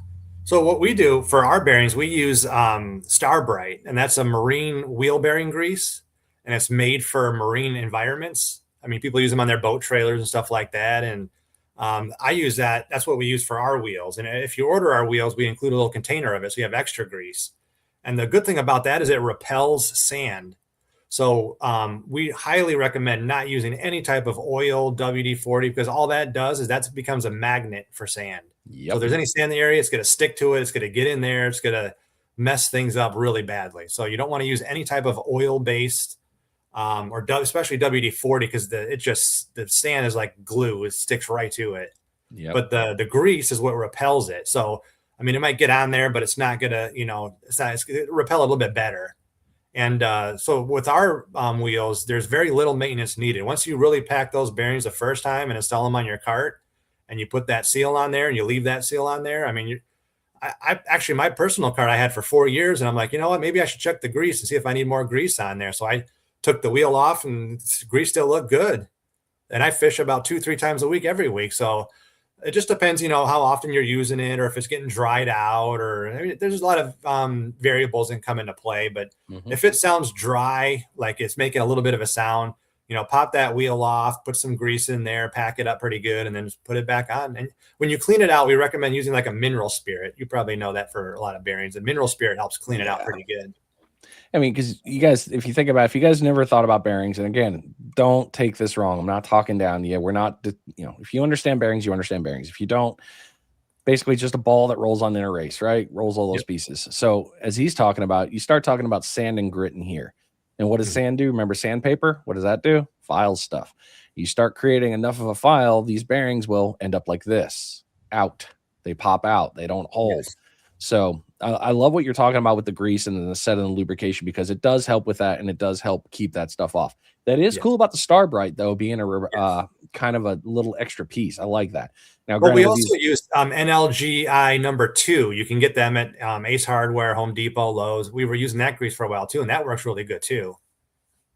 So what we do for our bearings, we use Starbright, and that's a marine wheel bearing grease, and it's made for marine environments. I mean, people use them on their boat trailers and stuff like that, and I use that. That's what we use for our wheels. And if you order our wheels, we include a little container of it, so you have extra grease. And the good thing about that is it repels sand. So we highly recommend not using any type of oil, WD-40, because all that does is that becomes a magnet for sand. Yep. So if there's any sand in the area, it's going to stick to it. It's going to get in there. It's going to mess things up really badly. So you don't want to use any type of oil-based especially WD-40, because the sand is like glue. It sticks right to it. Yep. But the grease is what repels it. So I mean, it might get on there, but it's not gonna, it's gonna repel a little bit better. And so with our wheels, there's very little maintenance needed. Once you really pack those bearings the first time and install them on your cart, and you put that seal on there and you leave that seal on there, I mean, I actually, my personal cart I had for 4 years, and I'm like, you know what, maybe I should check the grease and see if I need more grease on there. So I took the wheel off, and grease still looked good. And I fish about 2-3 times a week every week. So it just depends, how often you're using it, or if it's getting dried out, there's a lot of variables that come into play. But if it sounds dry, like it's making a little bit of a sound, pop that wheel off, put some grease in there, pack it up pretty good, and then just put it back on. And when you clean it out, we recommend using like a mineral spirit. You probably know that for a lot of bearings. And mineral spirit helps clean it out pretty good. I mean, because you guys, if you think about it, if you guys never thought about bearings, and again, don't take this wrong. I'm not talking down to you. We're not, if you understand bearings, you understand bearings. If you don't, basically just a ball that rolls on in a race, right? Rolls all those pieces. So as he's talking about, you start talking about sand and grit in here. And what does sand do? Remember sandpaper? What does that do? Files stuff. You start creating enough of a file, these bearings will end up like this. Out. They pop out. They don't hold. Yes. So I love what you're talking about with the grease and the set and the lubrication, because it does help with that, and it does help keep that stuff off. That is cool about the Starbright, though, being a kind of a little extra piece. I like that. Now, but we also use NLGI #2. You can get them at Ace Hardware, Home Depot, Lowe's. We were using that grease for a while too, and that works really good too.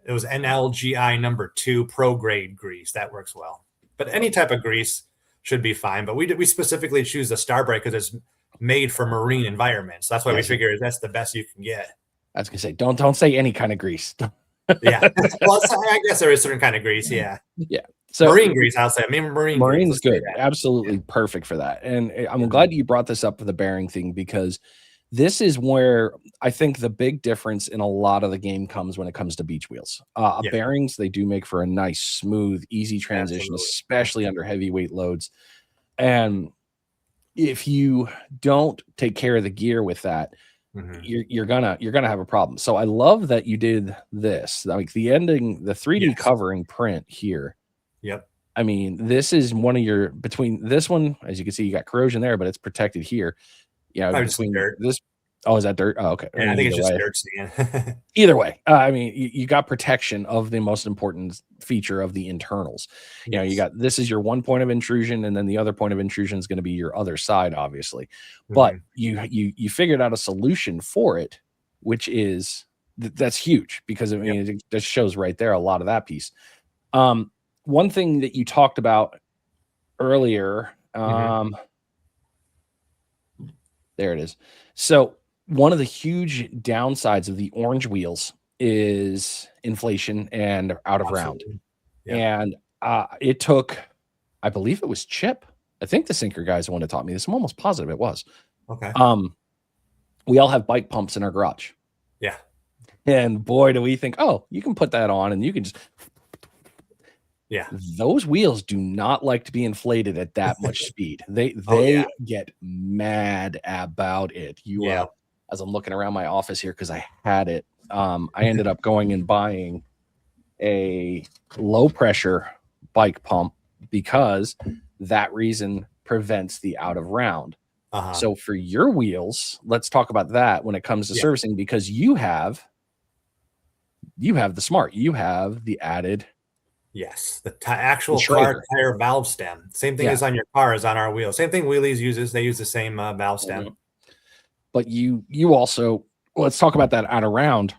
It was NLGI #2 Pro Grade grease. That works well. But any type of grease should be fine. But we specifically choose the Starbright because it's made for marine environments. So that's why we figure that's the best you can get. I was gonna say, don't say any kind of grease. Yeah. Well, I guess there is a certain kind of grease. Yeah. Yeah. So marine grease, I'll say. I mean, marine's good. Absolutely perfect for that. And I'm glad you brought this up for the bearing thing, because this is where I think the big difference in a lot of the game comes when it comes to beach wheels. Bearings, they do make for a nice, smooth, easy transition, especially under heavyweight loads. And if you don't take care of the gear with that, you're gonna have a problem. So I love that you did this, like the 3D covering print here. Yep. I mean, this is one of your, between this one, as you can see, you got corrosion there, but it's protected here. Yeah, between this. Oh, is that dirt? Oh, okay. Yeah, I think it's just dirt sand. Either way, I mean, you got protection of the most important feature of the internals. You got, this is your one point of intrusion, and then the other point of intrusion is going to be your other side, obviously. But you figured out a solution for it, which is that's huge, because I mean, it just shows right there a lot of that piece. One thing that you talked about earlier, there it is. So one of the huge downsides of the orange wheels is inflation and out of round. And it took, I believe it was Chip. I think the Sinker guy's the one that taught me this. I'm almost positive it was. Okay. We all have bike pumps in our garage. Yeah. And boy, do we think, oh, you can put that on and you can just. Yeah. Those wheels do not like to be inflated at that much speed. They Oh yeah. get mad about it. Yeah. As I'm looking around my office here because I had it, I ended up going and buying a low pressure bike pump because that reason prevents the out of round. So for your wheels, let's talk about that when it comes to servicing, because you have the smart, you have the added. Yes, the actual car Schrader. tire valve stem. Same thing as on your car is on our wheels. Same thing Wheelies uses. They use the same valve stem. Mhm. But you also, let's talk about that out of round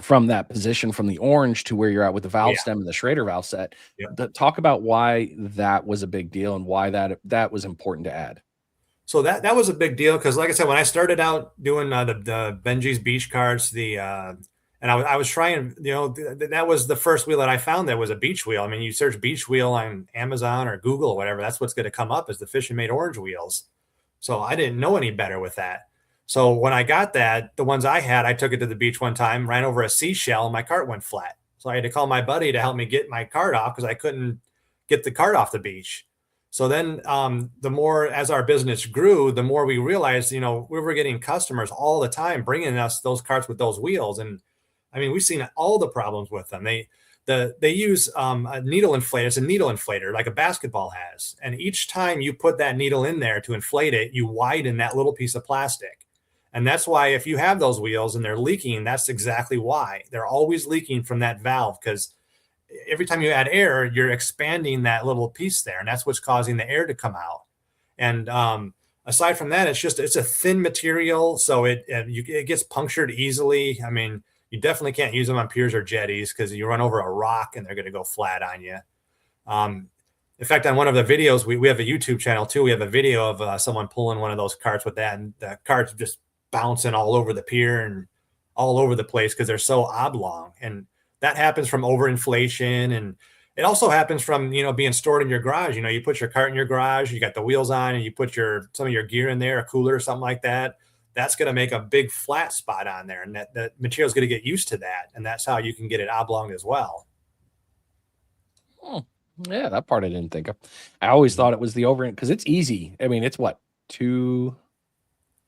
from that position from the orange to where you're at with the valve stem and the Schrader valve set. Talk about why that was a big deal and why that was important to add. So that was a big deal because, like I said, when I started out doing the Benji's beach carts, and I was trying, that was the first wheel that I found that was a beach wheel. I mean, you search beach wheel on Amazon or Google or whatever, that's what's going to come up is the Fish and Made orange wheels. So I didn't know any better with that. So when I got that, the ones I had, I took it to the beach one time, ran over a seashell, and my cart went flat. So I had to call my buddy to help me get my cart off because I couldn't get the cart off the beach. So then the more as our business grew, the more we realized, we were getting customers all the time bringing us those carts with those wheels. And I mean, we've seen all the problems with them. They use a needle inflator. It's a needle inflator like a basketball has. And each time you put that needle in there to inflate it, you widen that little piece of plastic. And that's why if you have those wheels and they're leaking, that's exactly why. They're always leaking from that valve because every time you add air, you're expanding that little piece there. And that's what's causing the air to come out. And aside from that, it's a thin material. So it gets punctured easily. I mean, you definitely can't use them on piers or jetties because you run over a rock and they're going to go flat on you. In fact, on one of the videos, we have a YouTube channel too. We have a video of someone pulling one of those carts with that, and the carts just bouncing all over the pier and all over the place because they're so oblong. And that happens from overinflation, and it also happens from being stored in your garage. You put your cart in your garage, you got the wheels on, and you put some of your gear in there, a cooler or something like that. That's going to make a big flat spot on there, and that material is going to get used to that, and that's how you can get it oblong as well. Yeah, that part I didn't think of. I always thought it was the over because it's easy. I mean, it's what 2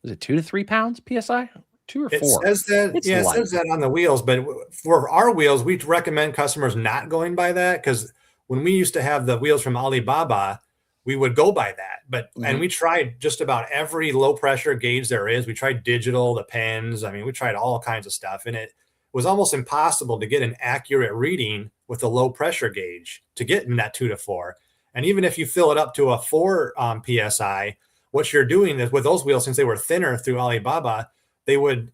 to 3 pounds psi, 2 or 4. It says that, it says that on the wheels, but for our wheels, we recommend customers not going by that because when we used to have the wheels from Alibaba, we would go by that. But and we tried just about every low pressure gauge there is. We tried digital, the pens. I mean, we tried all kinds of stuff, and it was almost impossible to get an accurate reading with a low pressure gauge to get in that 2 to 4. And even if you fill it up to a 4 psi, what you're doing is with those wheels, since they were thinner through Alibaba, they would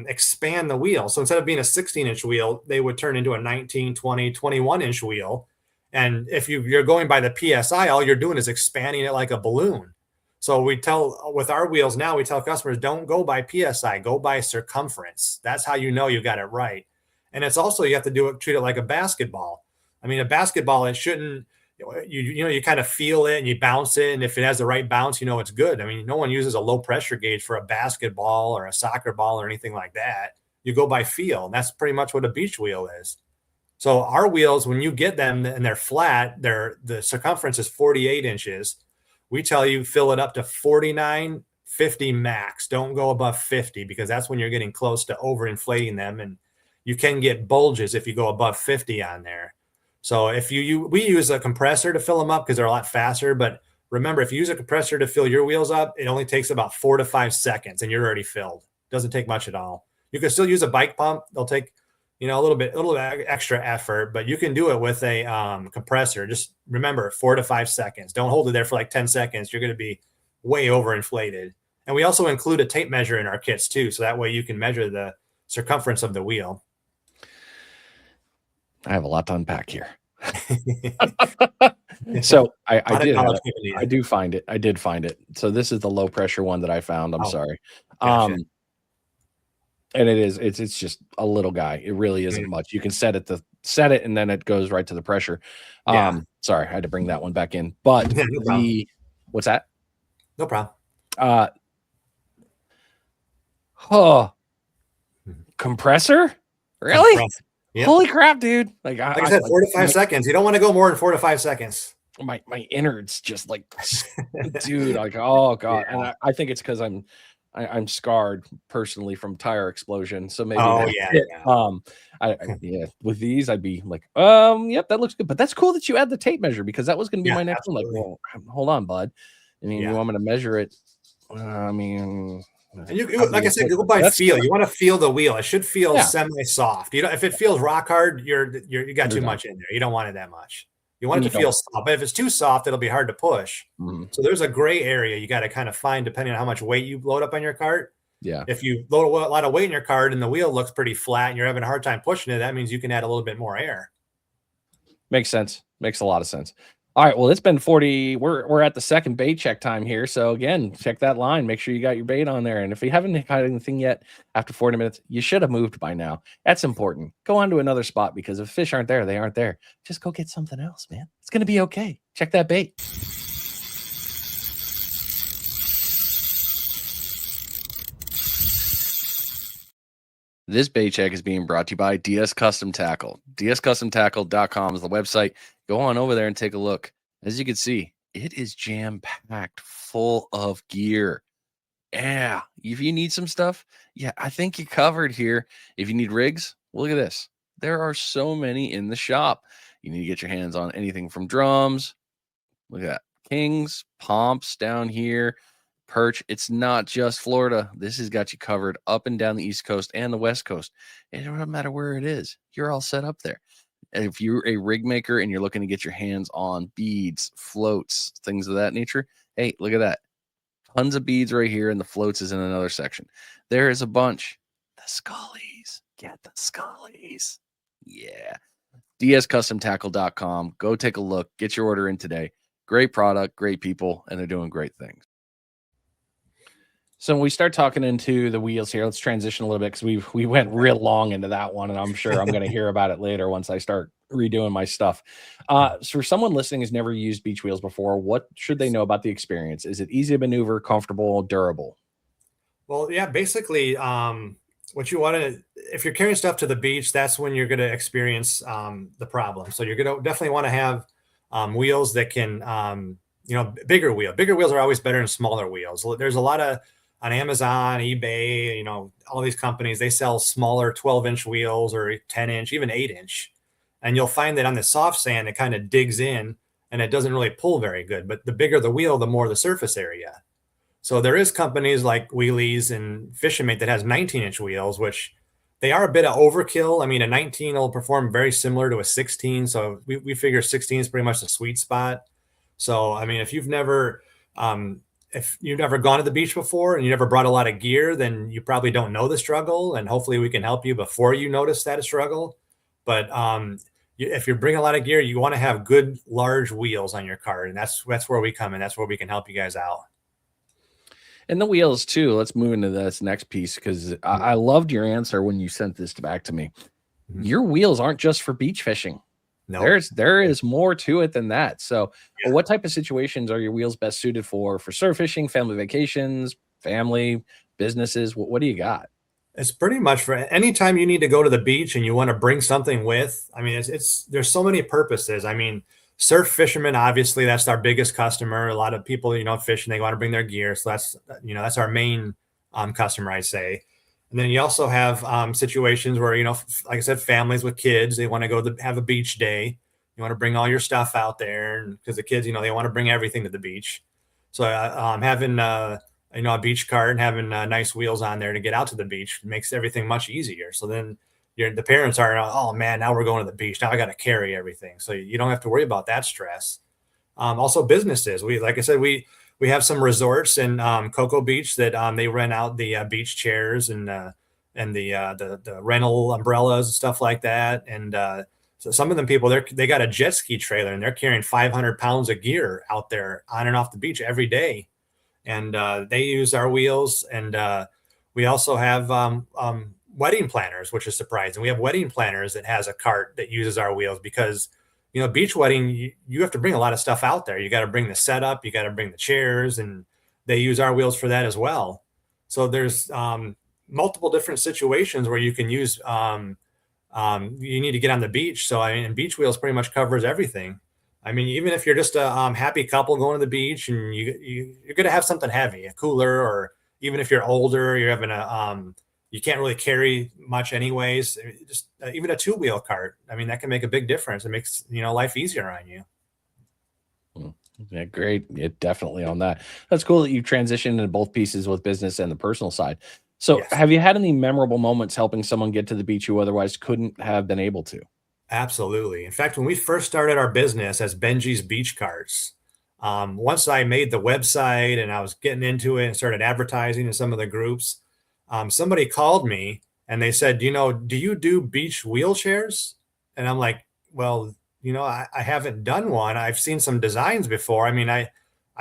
expand the wheel. So instead of being a 16-inch wheel, they would turn into a 19, 20, 21-inch wheel. And if you're going by the PSI, all you're doing is expanding it like a balloon. So with our wheels now, we tell customers, don't go by PSI, go by circumference. That's how you got it right. And it's also, you have to treat it like a basketball. I mean, a basketball, it shouldn't, you kind of feel it and you bounce it. And if it has the right bounce, it's good. I mean, no one uses a low pressure gauge for a basketball or a soccer ball or anything like that. You go by feel. And that's pretty much what a beach wheel is. So our wheels, when you get them and they're flat, the circumference is 48 inches. We tell you fill it up to 49, 50 max. Don't go above 50 because that's when you're getting close to overinflating them. And you can get bulges if you go above 50 on there. So if we use a compressor to fill them up because they're a lot faster. But remember, if you use a compressor to fill your wheels up, it only takes about 4 to 5 seconds and you're already filled. Doesn't take much at all. You can still use a bike pump. They'll take a little extra effort, but you can do it with a compressor. Just remember 4 to 5 seconds. Don't hold it there for like 10 seconds. You're going to be way overinflated. And we also include a tape measure in our kits too. So that way you can measure the circumference of the wheel. I have a lot to unpack here. So I do find it. I did find it. So this is the low pressure one that I found. I'm sorry. Gotcha. And it's just a little guy. It really isn't much. You can set it and then it goes right to the pressure. Sorry, I had to bring that one back in. But what's that? No problem. Compressor? Really? Compressor. Yep. Holy crap, dude. Like I said, 4 to 5 seconds. You don't want to go more than 4 to 5 seconds. My innards just like, dude, like, oh God. Yeah. And I think it's because I'm scarred personally from tire explosion. So maybe Oh, that's yeah, it. yeah. Yeah, with these, I'd be like, yep, that looks good. But that's cool that you add the tape measure, because that was gonna be Yeah, my next one. Like, absolutely. well, hold on, bud. I mean, you Yeah. want me to measure it? I mean, And you how big like I is said, it? go by That's feel. You want to feel the wheel. It should feel yeah. semi-soft. You know, if it feels rock hard, you got You're too done. much in there. You don't want it that much. You want And it you to don't. feel soft. But if it's too soft, it'll be hard to push. Mhm. So there's a gray area you got to kind of find depending on how much weight you load up on your cart. Yeah. If you load a lot of weight in your cart and the wheel looks pretty flat and you're having a hard time pushing it, that means you can add a little bit more air. Makes sense. Makes a lot of sense. All right. Well, it's been 40. We're at the second bait check time here. So again, check that line. Make sure you got your bait on there. And if you haven't caught anything yet after 40 minutes, you should have moved by now. That's important. Go on to another spot, because if fish aren't there, they aren't there. Just go get something else, man. It's gonna be okay. Check that bait. This bait check is being brought to you by DS Custom Tackle. DSCustomTackle.com is the website. Go on over there and take a look. As you can see, it is jam-packed full of gear. Yeah, if you need some stuff, yeah, I think you covered here. If you need rigs, well, look at this. There are so many in the shop. You need to get your hands on anything from drums. Look at that. Kings, pomps down here, perch. It's not just Florida. This has got you covered up and down the East Coast and the West Coast. It doesn't matter where it is. You're all set up there. And if you're a rig maker and you're looking to get your hands on beads, floats, things of that nature, hey, look at that. Tons of beads right here, and the floats is in another section. There is a bunch. The scullies. Get the scullies. Yeah. DSCustomTackle.com. Go take a look. Get your order in today. Great product, great people, and they're doing great things. So when we start talking into the wheels here, let's transition a little bit, because we went real long into that one, and I'm sure I'm going to hear about it later once I start redoing my stuff. So for someone listening who's never used beach wheels before, what should they know about the experience? Is it easy to maneuver, comfortable, durable? Well, yeah, basically, what you want to, if you're carrying stuff to the beach, that's when you're going to experience the problem. So you're going to definitely want to have wheels that can, bigger wheel. Bigger wheels are always better than smaller wheels. There's a lot of, on Amazon, eBay, all these companies, they sell smaller 12-inch wheels or 10-inch, even 8-inch. And you'll find that on the soft sand, it kind of digs in and it doesn't really pull very good. But the bigger the wheel, the more the surface area. So there is companies like Wheelies and Fishing Mate that has 19-inch wheels, which they are a bit of overkill. I mean, a 19 will perform very similar to a 16. So we figure 16 is pretty much the sweet spot. So, I mean, if you've never gone to the beach before and you never brought a lot of gear, then you probably don't know the struggle. And hopefully we can help you before you notice that struggle. But if you bring a lot of gear, you want to have good large wheels on your cart. And that's where we come in. That's where we can help you guys out. And the wheels too. Let's move into this next piece, because I loved your answer when you sent this back to me. Mhm. Your wheels aren't just for beach fishing. No. There is more to it than that. So what type of situations are your wheels best suited for surf fishing, family vacations, family, businesses? What do you got? It's pretty much for anytime you need to go to the beach and you want to bring something with. I mean, it's there's so many purposes. I mean, surf fishermen, obviously, that's our biggest customer. A lot of people, fishing, they want to bring their gear. So that's our main customer, I'd say. And then you also have situations where, like I said, families with kids, they want to go have a beach day. You want to bring all your stuff out there because the kids, they want to bring everything to the beach. So having a beach cart and having nice wheels on there to get out to the beach makes everything much easier. So then the parents are, oh man, now we're going to the beach. Now I got to carry everything. So you don't have to worry about that stress. Also businesses. Like I said, we have some resorts in Cocoa Beach that they rent out the beach chairs and the rental umbrellas and stuff like that. And so some of them people, they got a jet ski trailer and they're carrying 500 pounds of gear out there on and off the beach every day. And they use our wheels. And we also have wedding planners, which is surprising. We have wedding planners that has a cart that uses our wheels because, beach wedding, you have to bring a lot of stuff out there. You got to bring the setup, you got to bring the chairs, and they use our wheels for that as well. So there's multiple different situations where you can use, you need to get on the beach. So I mean, beach wheels pretty much covers everything. I mean, even if you're just a happy couple going to the beach and you're going to have something heavy, a cooler, or even if you're older, you're having you can't really carry much anyways. Just even a two-wheel cart. I mean, that can make a big difference. It makes, life easier on you. Yeah, great. Yeah, definitely on that. That's cool that you transitioned into both pieces with business and the personal side. So, Yes. have you had any memorable moments helping someone get to the beach who otherwise couldn't have been able to? Absolutely. In fact, when we first started our business as Benji's Beach Carts, once I made the website and I was getting into it and started advertising in some of the groups, somebody called me and they said, do you do beach wheelchairs? And I'm like, well, I haven't done one. I've seen some designs before. I mean, I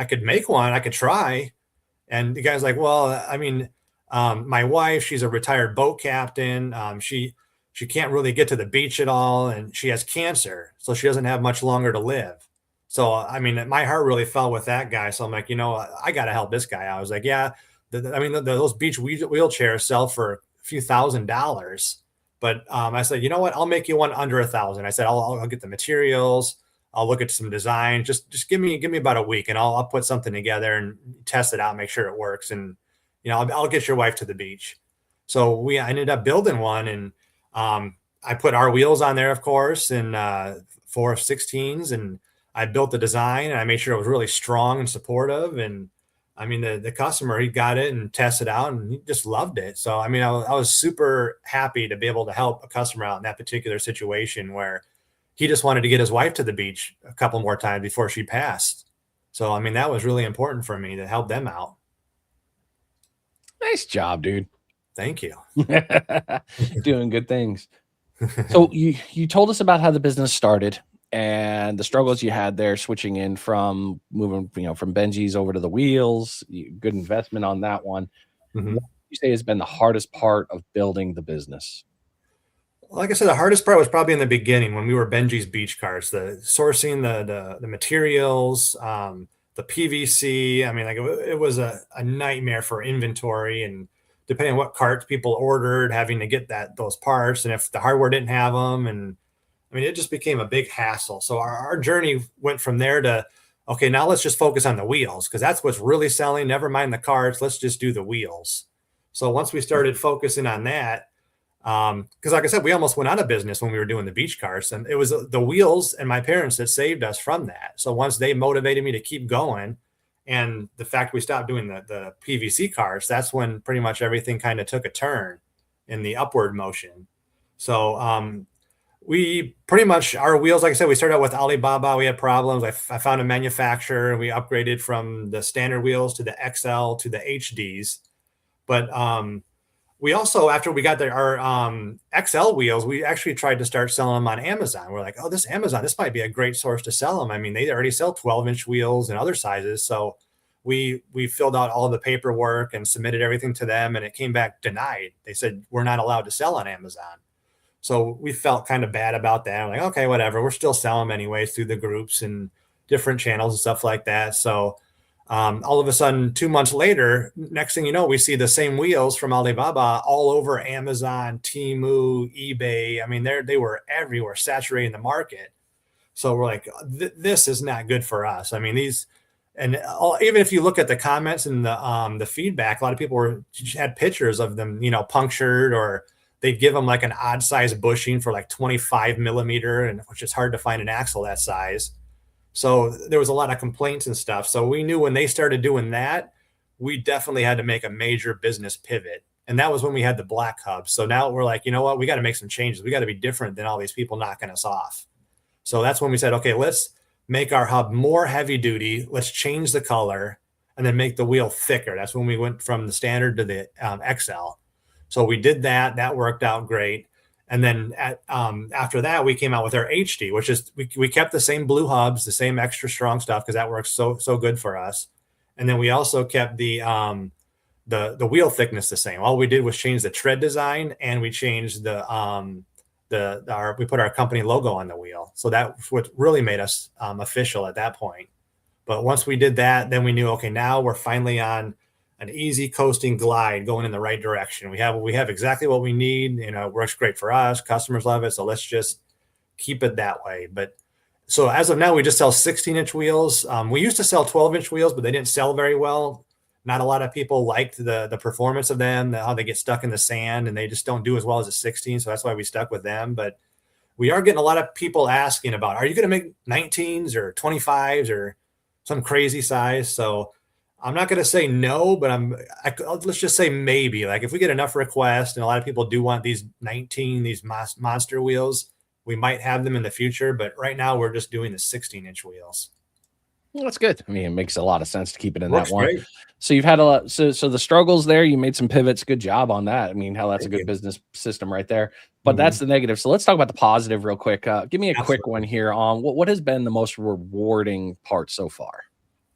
could make one. I could try. And the guy's like, well, I mean, my wife, she's a retired boat captain. She can't really get to the beach at all, and she has cancer, so she doesn't have much longer to live. So, I mean, my heart really fell with that guy. So I'm like, I got to help this guy. I was like, yeah, I mean, those beach wheelchairs sell for a few $1,000s, but I said, you know what? I'll make you one under 1,000. I said, I'll get the materials. I'll look at some design. Just give me about a week, and I'll put something together and test it out, make sure it works, and I'll get your wife to the beach. So I ended up building one, and I put our wheels on there, of course, and 4 of 16s, and I built the design, and I made sure it was really strong and supportive. And I mean, the customer, he got it and tested out, and he just loved it. So I mean, I was super happy to be able to help a customer out in that particular situation where he just wanted to get his wife to the beach a couple more times before she passed. So, I mean, that was really important for me to help them out. Nice job, dude. Thank you. Doing good things. So you told us about how the business started and the struggles you had there, switching in from moving, from Benji's over to the wheels. Good investment on that one. What Mhm. would you say has been the hardest part of building the business? Like I said, the hardest part was probably in the beginning when we were Benji's Beach Cars, the sourcing the materials, the PVC. I mean, like it was a nightmare for inventory, and depending on what carts people ordered, having to get those parts, and if the hardware didn't have them, and I mean, it just became a big hassle. So our journey went from there to, okay, now let's just focus on the wheels because that's what's really selling. Never mind the carts. Let's just do the wheels. So once we started focusing on that, because like I said, we almost went out of business when we were doing the beach cars, and it was the wheels and my parents that saved us from that. So once they motivated me to keep going, and the fact we stopped doing the PVC cars, that's when pretty much everything kind of took a turn in the upward motion. So we pretty much, our wheels, like I said, we started out with Alibaba. We had problems. I found a manufacturer, and we upgraded from the standard wheels to the XL to the HDs. But we also, after we got our XL wheels, we actually tried to start selling them on Amazon. We're like, oh, this Amazon, this might be a great source to sell them. I mean, they already sell 12-inch wheels and other sizes. So we filled out all the paperwork and submitted everything to them, and it came back denied. They said we're not allowed to sell on Amazon. So we felt kind of bad about that. I'm like, okay, whatever. We're still selling them anyways through the groups and different channels and stuff like that. So all of a sudden, 2 months later, next thing you know, we see the same wheels from Alibaba all over Amazon, Temu, eBay. I mean, they were everywhere, saturating the market. So we're like, this is not good for us. I mean, and even if you look at the comments and the feedback, a lot of people had pictures of them, punctured, or they'd give them like an odd size bushing for like 25 millimeter, and which is hard to find an axle that size. So there was a lot of complaints and stuff. So we knew when they started doing that, we definitely had to make a major business pivot. And that was when we had the black hub. So now we're like, you know what? We got to make some changes. We got to be different than all these people knocking us off. So that's when we said, okay, let's make our hub more heavy duty. Let's change the color and then make the wheel thicker. That's when we went from the standard to the XL. So we did that. That worked out great. And then after that, we came out with our HD, which is we kept the same blue hubs, the same extra strong stuff because that works so good for us. And then we also kept the wheel thickness the same. All we did was change the tread design, and we changed we put our company logo on the wheel. So that's what really made us official at that point. But once we did that, then we knew, okay, now we're finally on an easy coasting glide going in the right direction. We have exactly what we need. It works great for us. Customers love it. So let's just keep it that way. But so as of now, we just sell 16-inch wheels. We used to sell 12-inch wheels, but they didn't sell very well. Not a lot of people liked the performance of them, how they get stuck in the sand, and they just don't do as well as a 16. So that's why we stuck with them. But we are getting a lot of people asking about, are you going to make 19s or 25s or some crazy size? So I'm not going to say no, but let's just say maybe. Like if we get enough requests and a lot of people do want these monster wheels, we might have them in the future. But right now we're just doing the 16-inch wheels. Well, that's good. I mean, it makes a lot of sense to keep it in Works that one. great. So you've had a lot. So the struggles there, you made some pivots. Good job on that. I mean, hell, that's Thank a good you. business system right there. But Mhm. that's the negative. So let's talk about the positive real quick. Give me a quick Absolutely. one here on what has been the most rewarding part so far.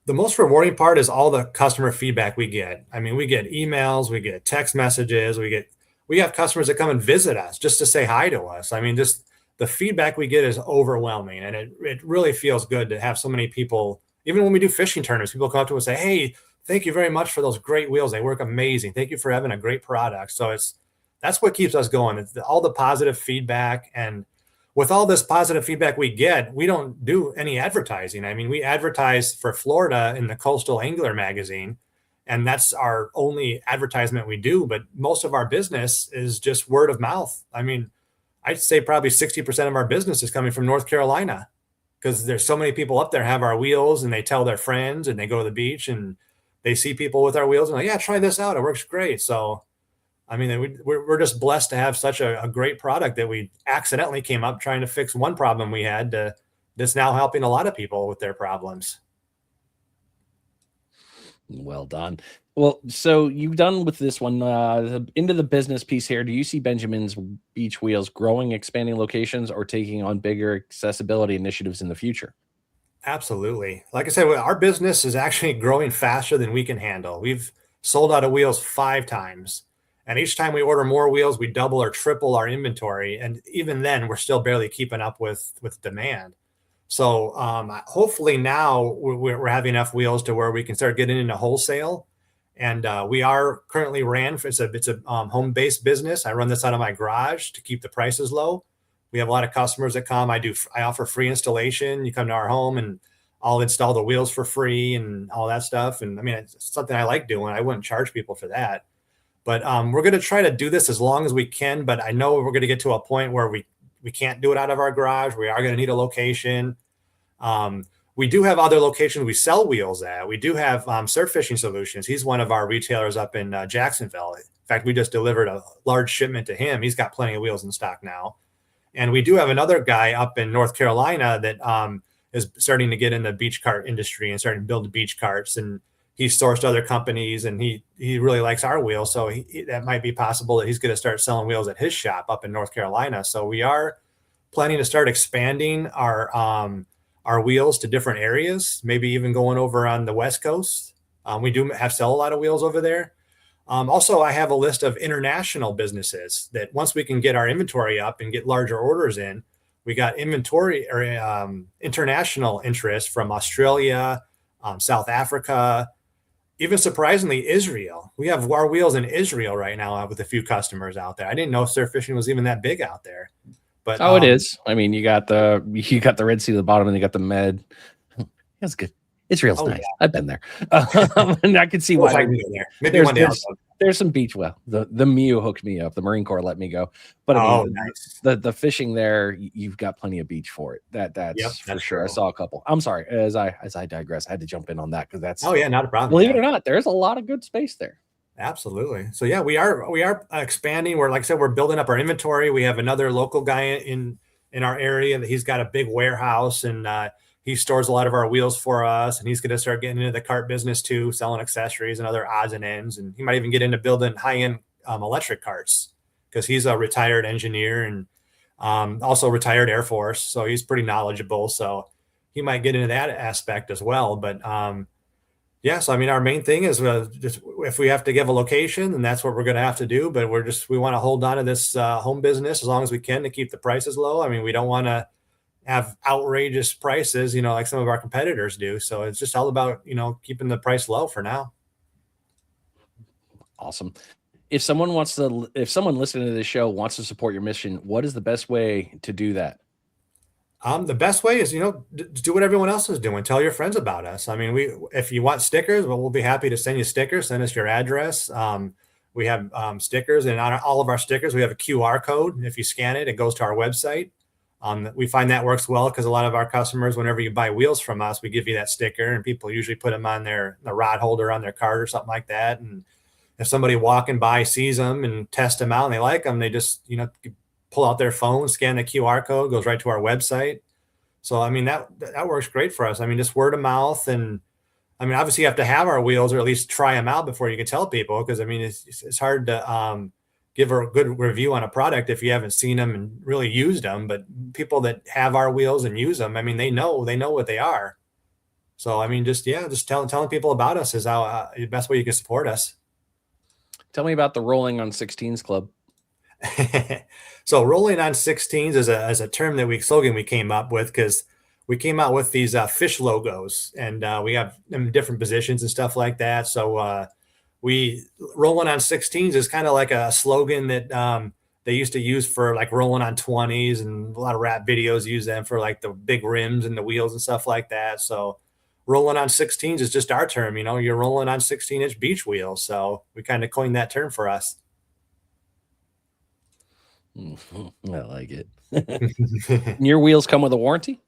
The most rewarding part is all the customer feedback we get. I mean, we get emails, we get text messages, we have customers that come and visit us just to say hi to us. I mean, just the feedback we get is overwhelming, and it really feels good to have so many people. Even when we do fishing tournaments, people come up to us and say, "Hey, thank you very much for those great wheels. They work amazing. Thank you for having a great product." So that's what keeps us going. It's all the positive feedback, and with all this positive feedback we get, we don't do any advertising. I mean, we advertise for Florida in the Coastal Angler magazine, and that's our only advertisement we do. But most of our business is just word of mouth. I mean, I'd say probably 60% of our business is coming from North Carolina because there's so many people up there have our wheels and they tell their friends and they go to the beach and they see people with our wheels and like, yeah, try this out. It works great. So I mean, we're just blessed to have such a great product that we accidentally came up trying to fix one problem we had that's now helping a lot of people with their problems. Well done. Well, so you've done with this one into the business piece here. Do you see Benjamin's Beach Wheels growing, expanding locations, or taking on bigger accessibility initiatives in the future? Absolutely. Like I said, our business is actually growing faster than we can handle. We've sold out of wheels 5 times. And each time we order more wheels, we double or triple our inventory. And even then, we're still barely keeping up with demand. So hopefully now we're having enough wheels to where we can start getting into wholesale. And we are currently it's a home-based business. I run this out of my garage to keep the prices low. We have a lot of customers that come. I offer free installation. You come to our home and I'll install the wheels for free and all that stuff. And I mean, it's something I like doing. I wouldn't charge people for that. But we're going to try to do this as long as we can. But I know we're going to get to a point where we can't do it out of our garage. We are going to need a location. We do have other locations we sell wheels at. We do have Surf Fishing Solutions. He's one of our retailers up in Jacksonville. In fact, we just delivered a large shipment to him. He's got plenty of wheels in stock now. And we do have another guy up in North Carolina that is starting to get in the beach cart industry and starting to build beach carts. And he's sourced other companies, and he really likes our wheels. So that might be possible that he's going to start selling wheels at his shop up in North Carolina. So we are planning to start expanding our wheels to different areas, maybe even going over on the West Coast. We do sell a lot of wheels over there. Also, I have a list of international businesses that once we can get our inventory up and get larger orders in, we got inventory or international interest from Australia, South Africa, even surprisingly, Israel. We have our wheels in Israel right now with a few customers out there. I didn't know surf fishing was even that big out there. But Oh, it is. I mean, you got the Red Sea at the bottom, and you got the Med. That's good. Israel's oh nice. yeah, I've been there, and I can see I wish why. I could go there. Maybe There's one day I'll there's go. there's some beach. Well, the MEU hooked me up. The Marine Corps let me go, but I mean, Oh, nice. the fishing there, you've got plenty of beach for it. Yep, That's for that's sure. I true. saw a couple. I'm sorry, as I digress, I had to jump in on that because that's, Oh yeah, not a problem. believe it Yeah. or not, there's a lot of good space there. Absolutely. So yeah, we are expanding. We're like I said, we're building up our inventory. We have another local guy in our area that he's got a big warehouse and he stores a lot of our wheels for us. And he's going to start getting into the cart business too, selling accessories and other odds and ends. And he might even get into building high end electric carts because he's a retired engineer and also retired Air Force. So he's pretty knowledgeable. So he might get into that aspect as well. But yes, I mean, our main thing is just if we have to give a location, then that's what we're going to have to do. But we want to hold on to this home business as long as we can to keep the prices low. I mean, we don't want to have outrageous prices, like some of our competitors do. So it's just all about, keeping the price low for now. Awesome. If someone listening to this show wants to support your mission, what is the best way to do that? The best way is, do what everyone else is doing. Tell your friends about us. I mean, if you want stickers, well, we'll be happy to send you stickers. Send us your address. We have stickers, and on all of our stickers, we have a QR code. If you scan it, it goes to our website. We find that works well because a lot of our customers, whenever you buy wheels from us, we give you that sticker, and people usually put them on the rod holder on their cart or something like that. And if somebody walking by sees them and test them out and they like them, they just, pull out their phone, scan the QR code, goes right to our website. So, I mean, that works great for us. I mean, just word of mouth. And I mean, obviously you have to have our wheels or at least try them out before you can tell people. Cause I mean, it's hard to, give a good review on a product if you haven't seen them and really used them. But people that have our wheels and use them, I mean, they know what they are. So, I mean, just telling people about us is how the best way you can support us. Tell me about the Rolling on 16s Club. So rolling on 16s is a term that slogan we came up with because we came out with these fish logos, and we have them in different positions and stuff like that. So we rolling on 16s is kind of like a slogan that they used to use for like rolling on 20s, and a lot of rap videos use them for like the big rims and the wheels and stuff like that. So rolling on 16s is just our term. You're rolling on 16-inch beach wheels. So we kind of coined that term for us. I like it. And your wheels come with a warranty?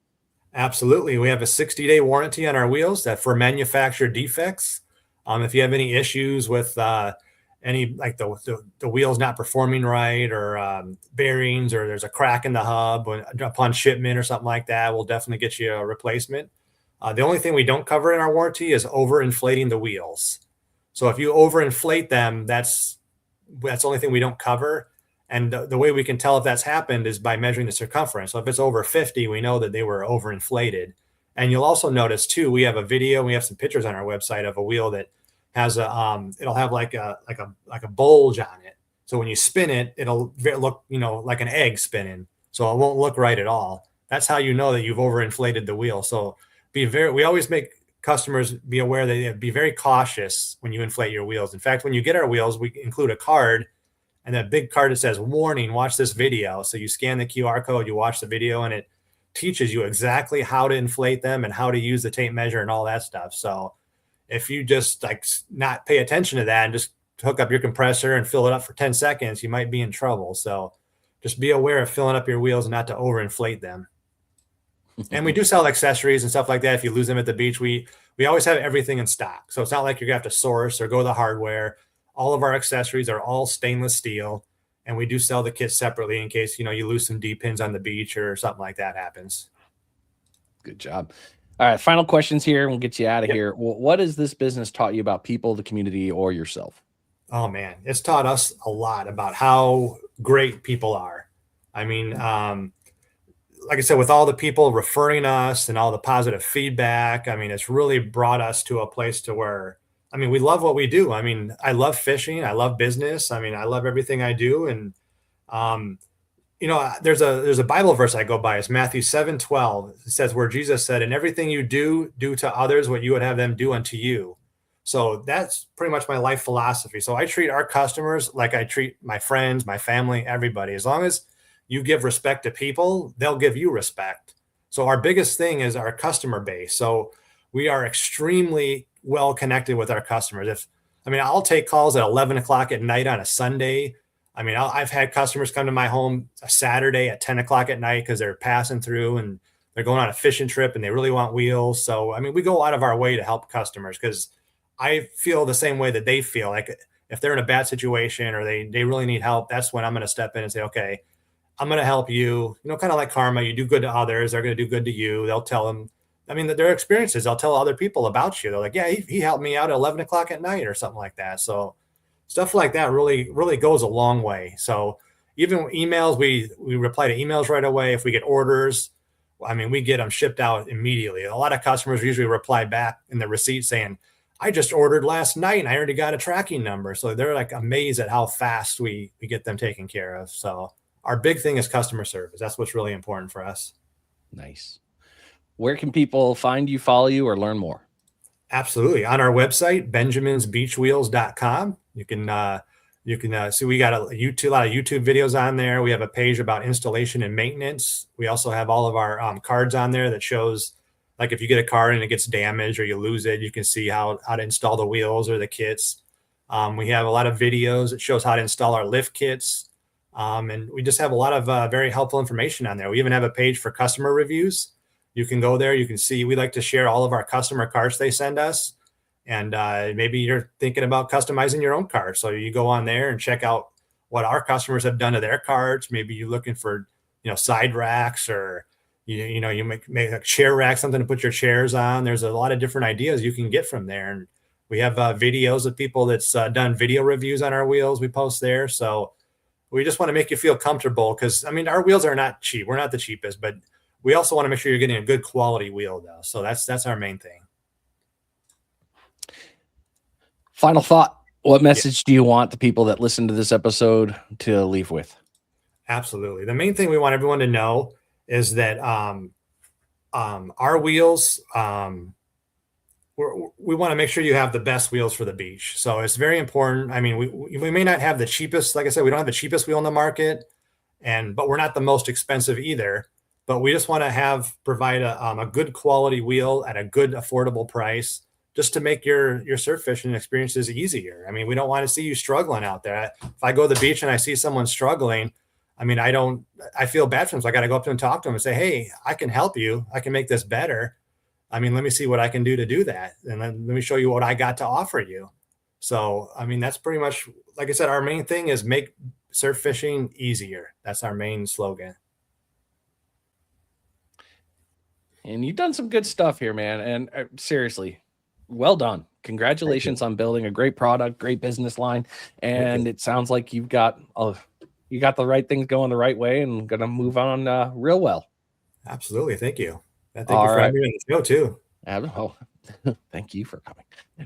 Absolutely. We have a 60-day warranty on our wheels that for manufacturer defects. If you have any issues with any like the wheels not performing right, or bearings, or there's a crack in the hub upon shipment or something like that, we'll definitely get you a replacement. The only thing we don't cover in our warranty is overinflating the wheels. So if you overinflate them, that's the only thing we don't cover. And the way we can tell if that's happened is by measuring the circumference. So if it's over 50, we know that they were overinflated. And you'll also notice too, we have a video, we have some pictures on our website of a wheel that has it'll have like a bulge on it. So when you spin it, it'll look, like an egg spinning. So it won't look right at all. That's how you know that you've overinflated the wheel. So we always make customers be aware that they be very cautious when you inflate your wheels. In fact, when you get our wheels, we include a card, and that big card that says, "Warning, watch this video." So you scan the QR code, you watch the video, and it teaches you exactly how to inflate them and how to use the tape measure and all that stuff. So if you just like not pay attention to that and just hook up your compressor and fill it up for 10 seconds, you might be in trouble. So just be aware of filling up your wheels and not to overinflate them. And we do sell accessories and stuff like that. If you lose them at the beach, we always have everything in stock. So it's not like you're gonna have to source or go to the hardware. All of our accessories are all stainless steel, and we do sell the kits separately in case, you lose some D pins on the beach or something like that happens. Good job. All right, final questions here, and we'll get you out of here. What has this business taught you about people, the community, or yourself? Oh man, it's taught us a lot about how great people are. I mean, like I said, with all the people referring us and all the positive feedback, I mean, it's really brought us to a place to where, I mean, we love what we do. I mean, I love fishing. I love business. I mean, I love everything I do. And, there's a Bible verse I go by. It's Matthew 7:12. It says, where Jesus said, "In everything you do to others what you would have them do unto you." So that's pretty much my life philosophy. So I treat our customers like I treat my friends, my family, everybody. As long as you give respect to people, they'll give you respect. So our biggest thing is our customer base. So we are extremely well connected with our customers. I'll take calls at 11 o'clock at night on a Sunday. I mean, I've had customers come to my home a Saturday at 10 o'clock at night because they're passing through and they're going on a fishing trip and they really want wheels. So, I mean, we go out of our way to help customers because I feel the same way that they feel. Like if they're in a bad situation or they really need help, that's when I'm going to step in and say, okay, I'm going to help you, kind of like karma. You do good to others, they're going to do good to you. They'll tell them, their experiences, they'll tell other people about you. They're like, yeah, he helped me out at 11 o'clock at night or something like that. So stuff like that really, really goes a long way. So even emails, we reply to emails right away. If we get orders, we get them shipped out immediately. A lot of customers usually reply back in the receipt saying, I just ordered last night and I already got a tracking number. So they're like amazed at how fast we get them taken care of. So our big thing is customer service. That's what's really important for us. Nice. Where can people find you, follow you, or learn more? Absolutely. On our website, benjaminsbeachwheels.com, You can see we got a lot of YouTube videos on there. We have a page about installation and maintenance. We also have all of our cards on there that shows, like, if you get a card and it gets damaged or you lose it, you can see how to install the wheels or the kits. We have a lot of videos that shows how to install our lift kits. And we just have a lot of very helpful information on there. We even have a page for customer reviews. You can go there. You can see we like to share all of our customer cards they send us. And maybe you're thinking about customizing your own card. So you go on there and check out what our customers have done to their cards. Maybe you're looking for, side racks, or, you make a chair rack, something to put your chairs on. There's a lot of different ideas you can get from there. And we have videos of people that's done video reviews on our wheels we post there. So we just want to make you feel comfortable, because, I mean, our wheels are not cheap. We're not the cheapest, but we also want to make sure you're getting a good quality wheel, though. So that's our main thing. Final thought. What message do you want the people that listen to this episode to leave with? Absolutely. The main thing we want everyone to know is that our wheels, we want to make sure you have the best wheels for the beach. So it's very important. I mean, we may not have the cheapest, like I said, we don't have the cheapest wheel in the market, but we're not the most expensive either. But we just want to provide a good quality wheel at a good affordable price, just to make your surf fishing experiences easier. I mean, we don't want to see you struggling out there. If I go to the beach and I see someone struggling, I mean, I feel bad for them. So I got to go up to them and talk to them and say, hey, I can help you. I can make this better. I mean, let me see what I can do to do that. And then let me show you what I got to offer you. So, I mean, that's pretty much, like I said, our main thing is make surf fishing easier. That's our main slogan. And you've done some good stuff here, man. And seriously, well done. Congratulations on building a great product, great business line. And it sounds like you got the right things going the right way and going to move on real well. Absolutely. Thank you. Thank you for having me on the show too. Thank you for coming.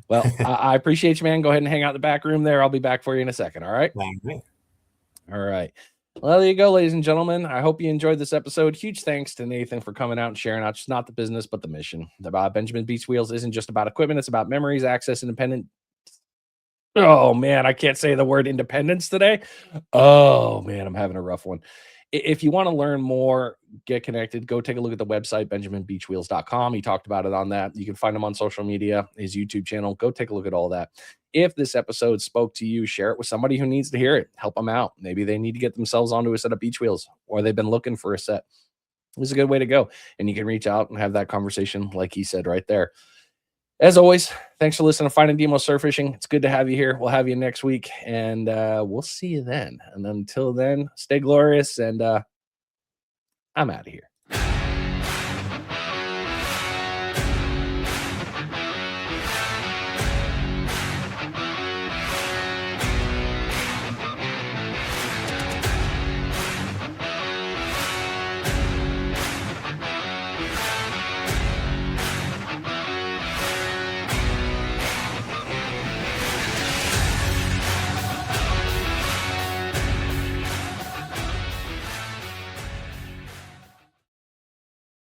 Well, I appreciate you, man. Go ahead and hang out in the back room there. I'll be back for you in a second. All right. All right. Well, there you go, ladies and gentlemen. I hope you enjoyed this episode. Huge thanks to Nathan for coming out and sharing not just not the business, but the mission. Benjamin Beach Wheels isn't just about equipment. It's about memories, access, independent. Oh, man, I can't say the word independence today. Oh, man, I'm having a rough one. If you want to learn more, get connected, go take a look at the website, benjaminbeachwheels.com. He talked about it on that. You can find him on social media, his YouTube channel. Go take a look at all that. If this episode spoke to you, share it with somebody who needs to hear it. Help them out. Maybe they need to get themselves onto a set of beach wheels, or they've been looking for a set. This is a good way to go. And you can reach out and have that conversation like he said right there. As always, thanks for listening to Finding Demo Surf Fishing. It's good to have you here. We'll have you next week, and we'll see you then. And until then, stay glorious, and I'm out of here.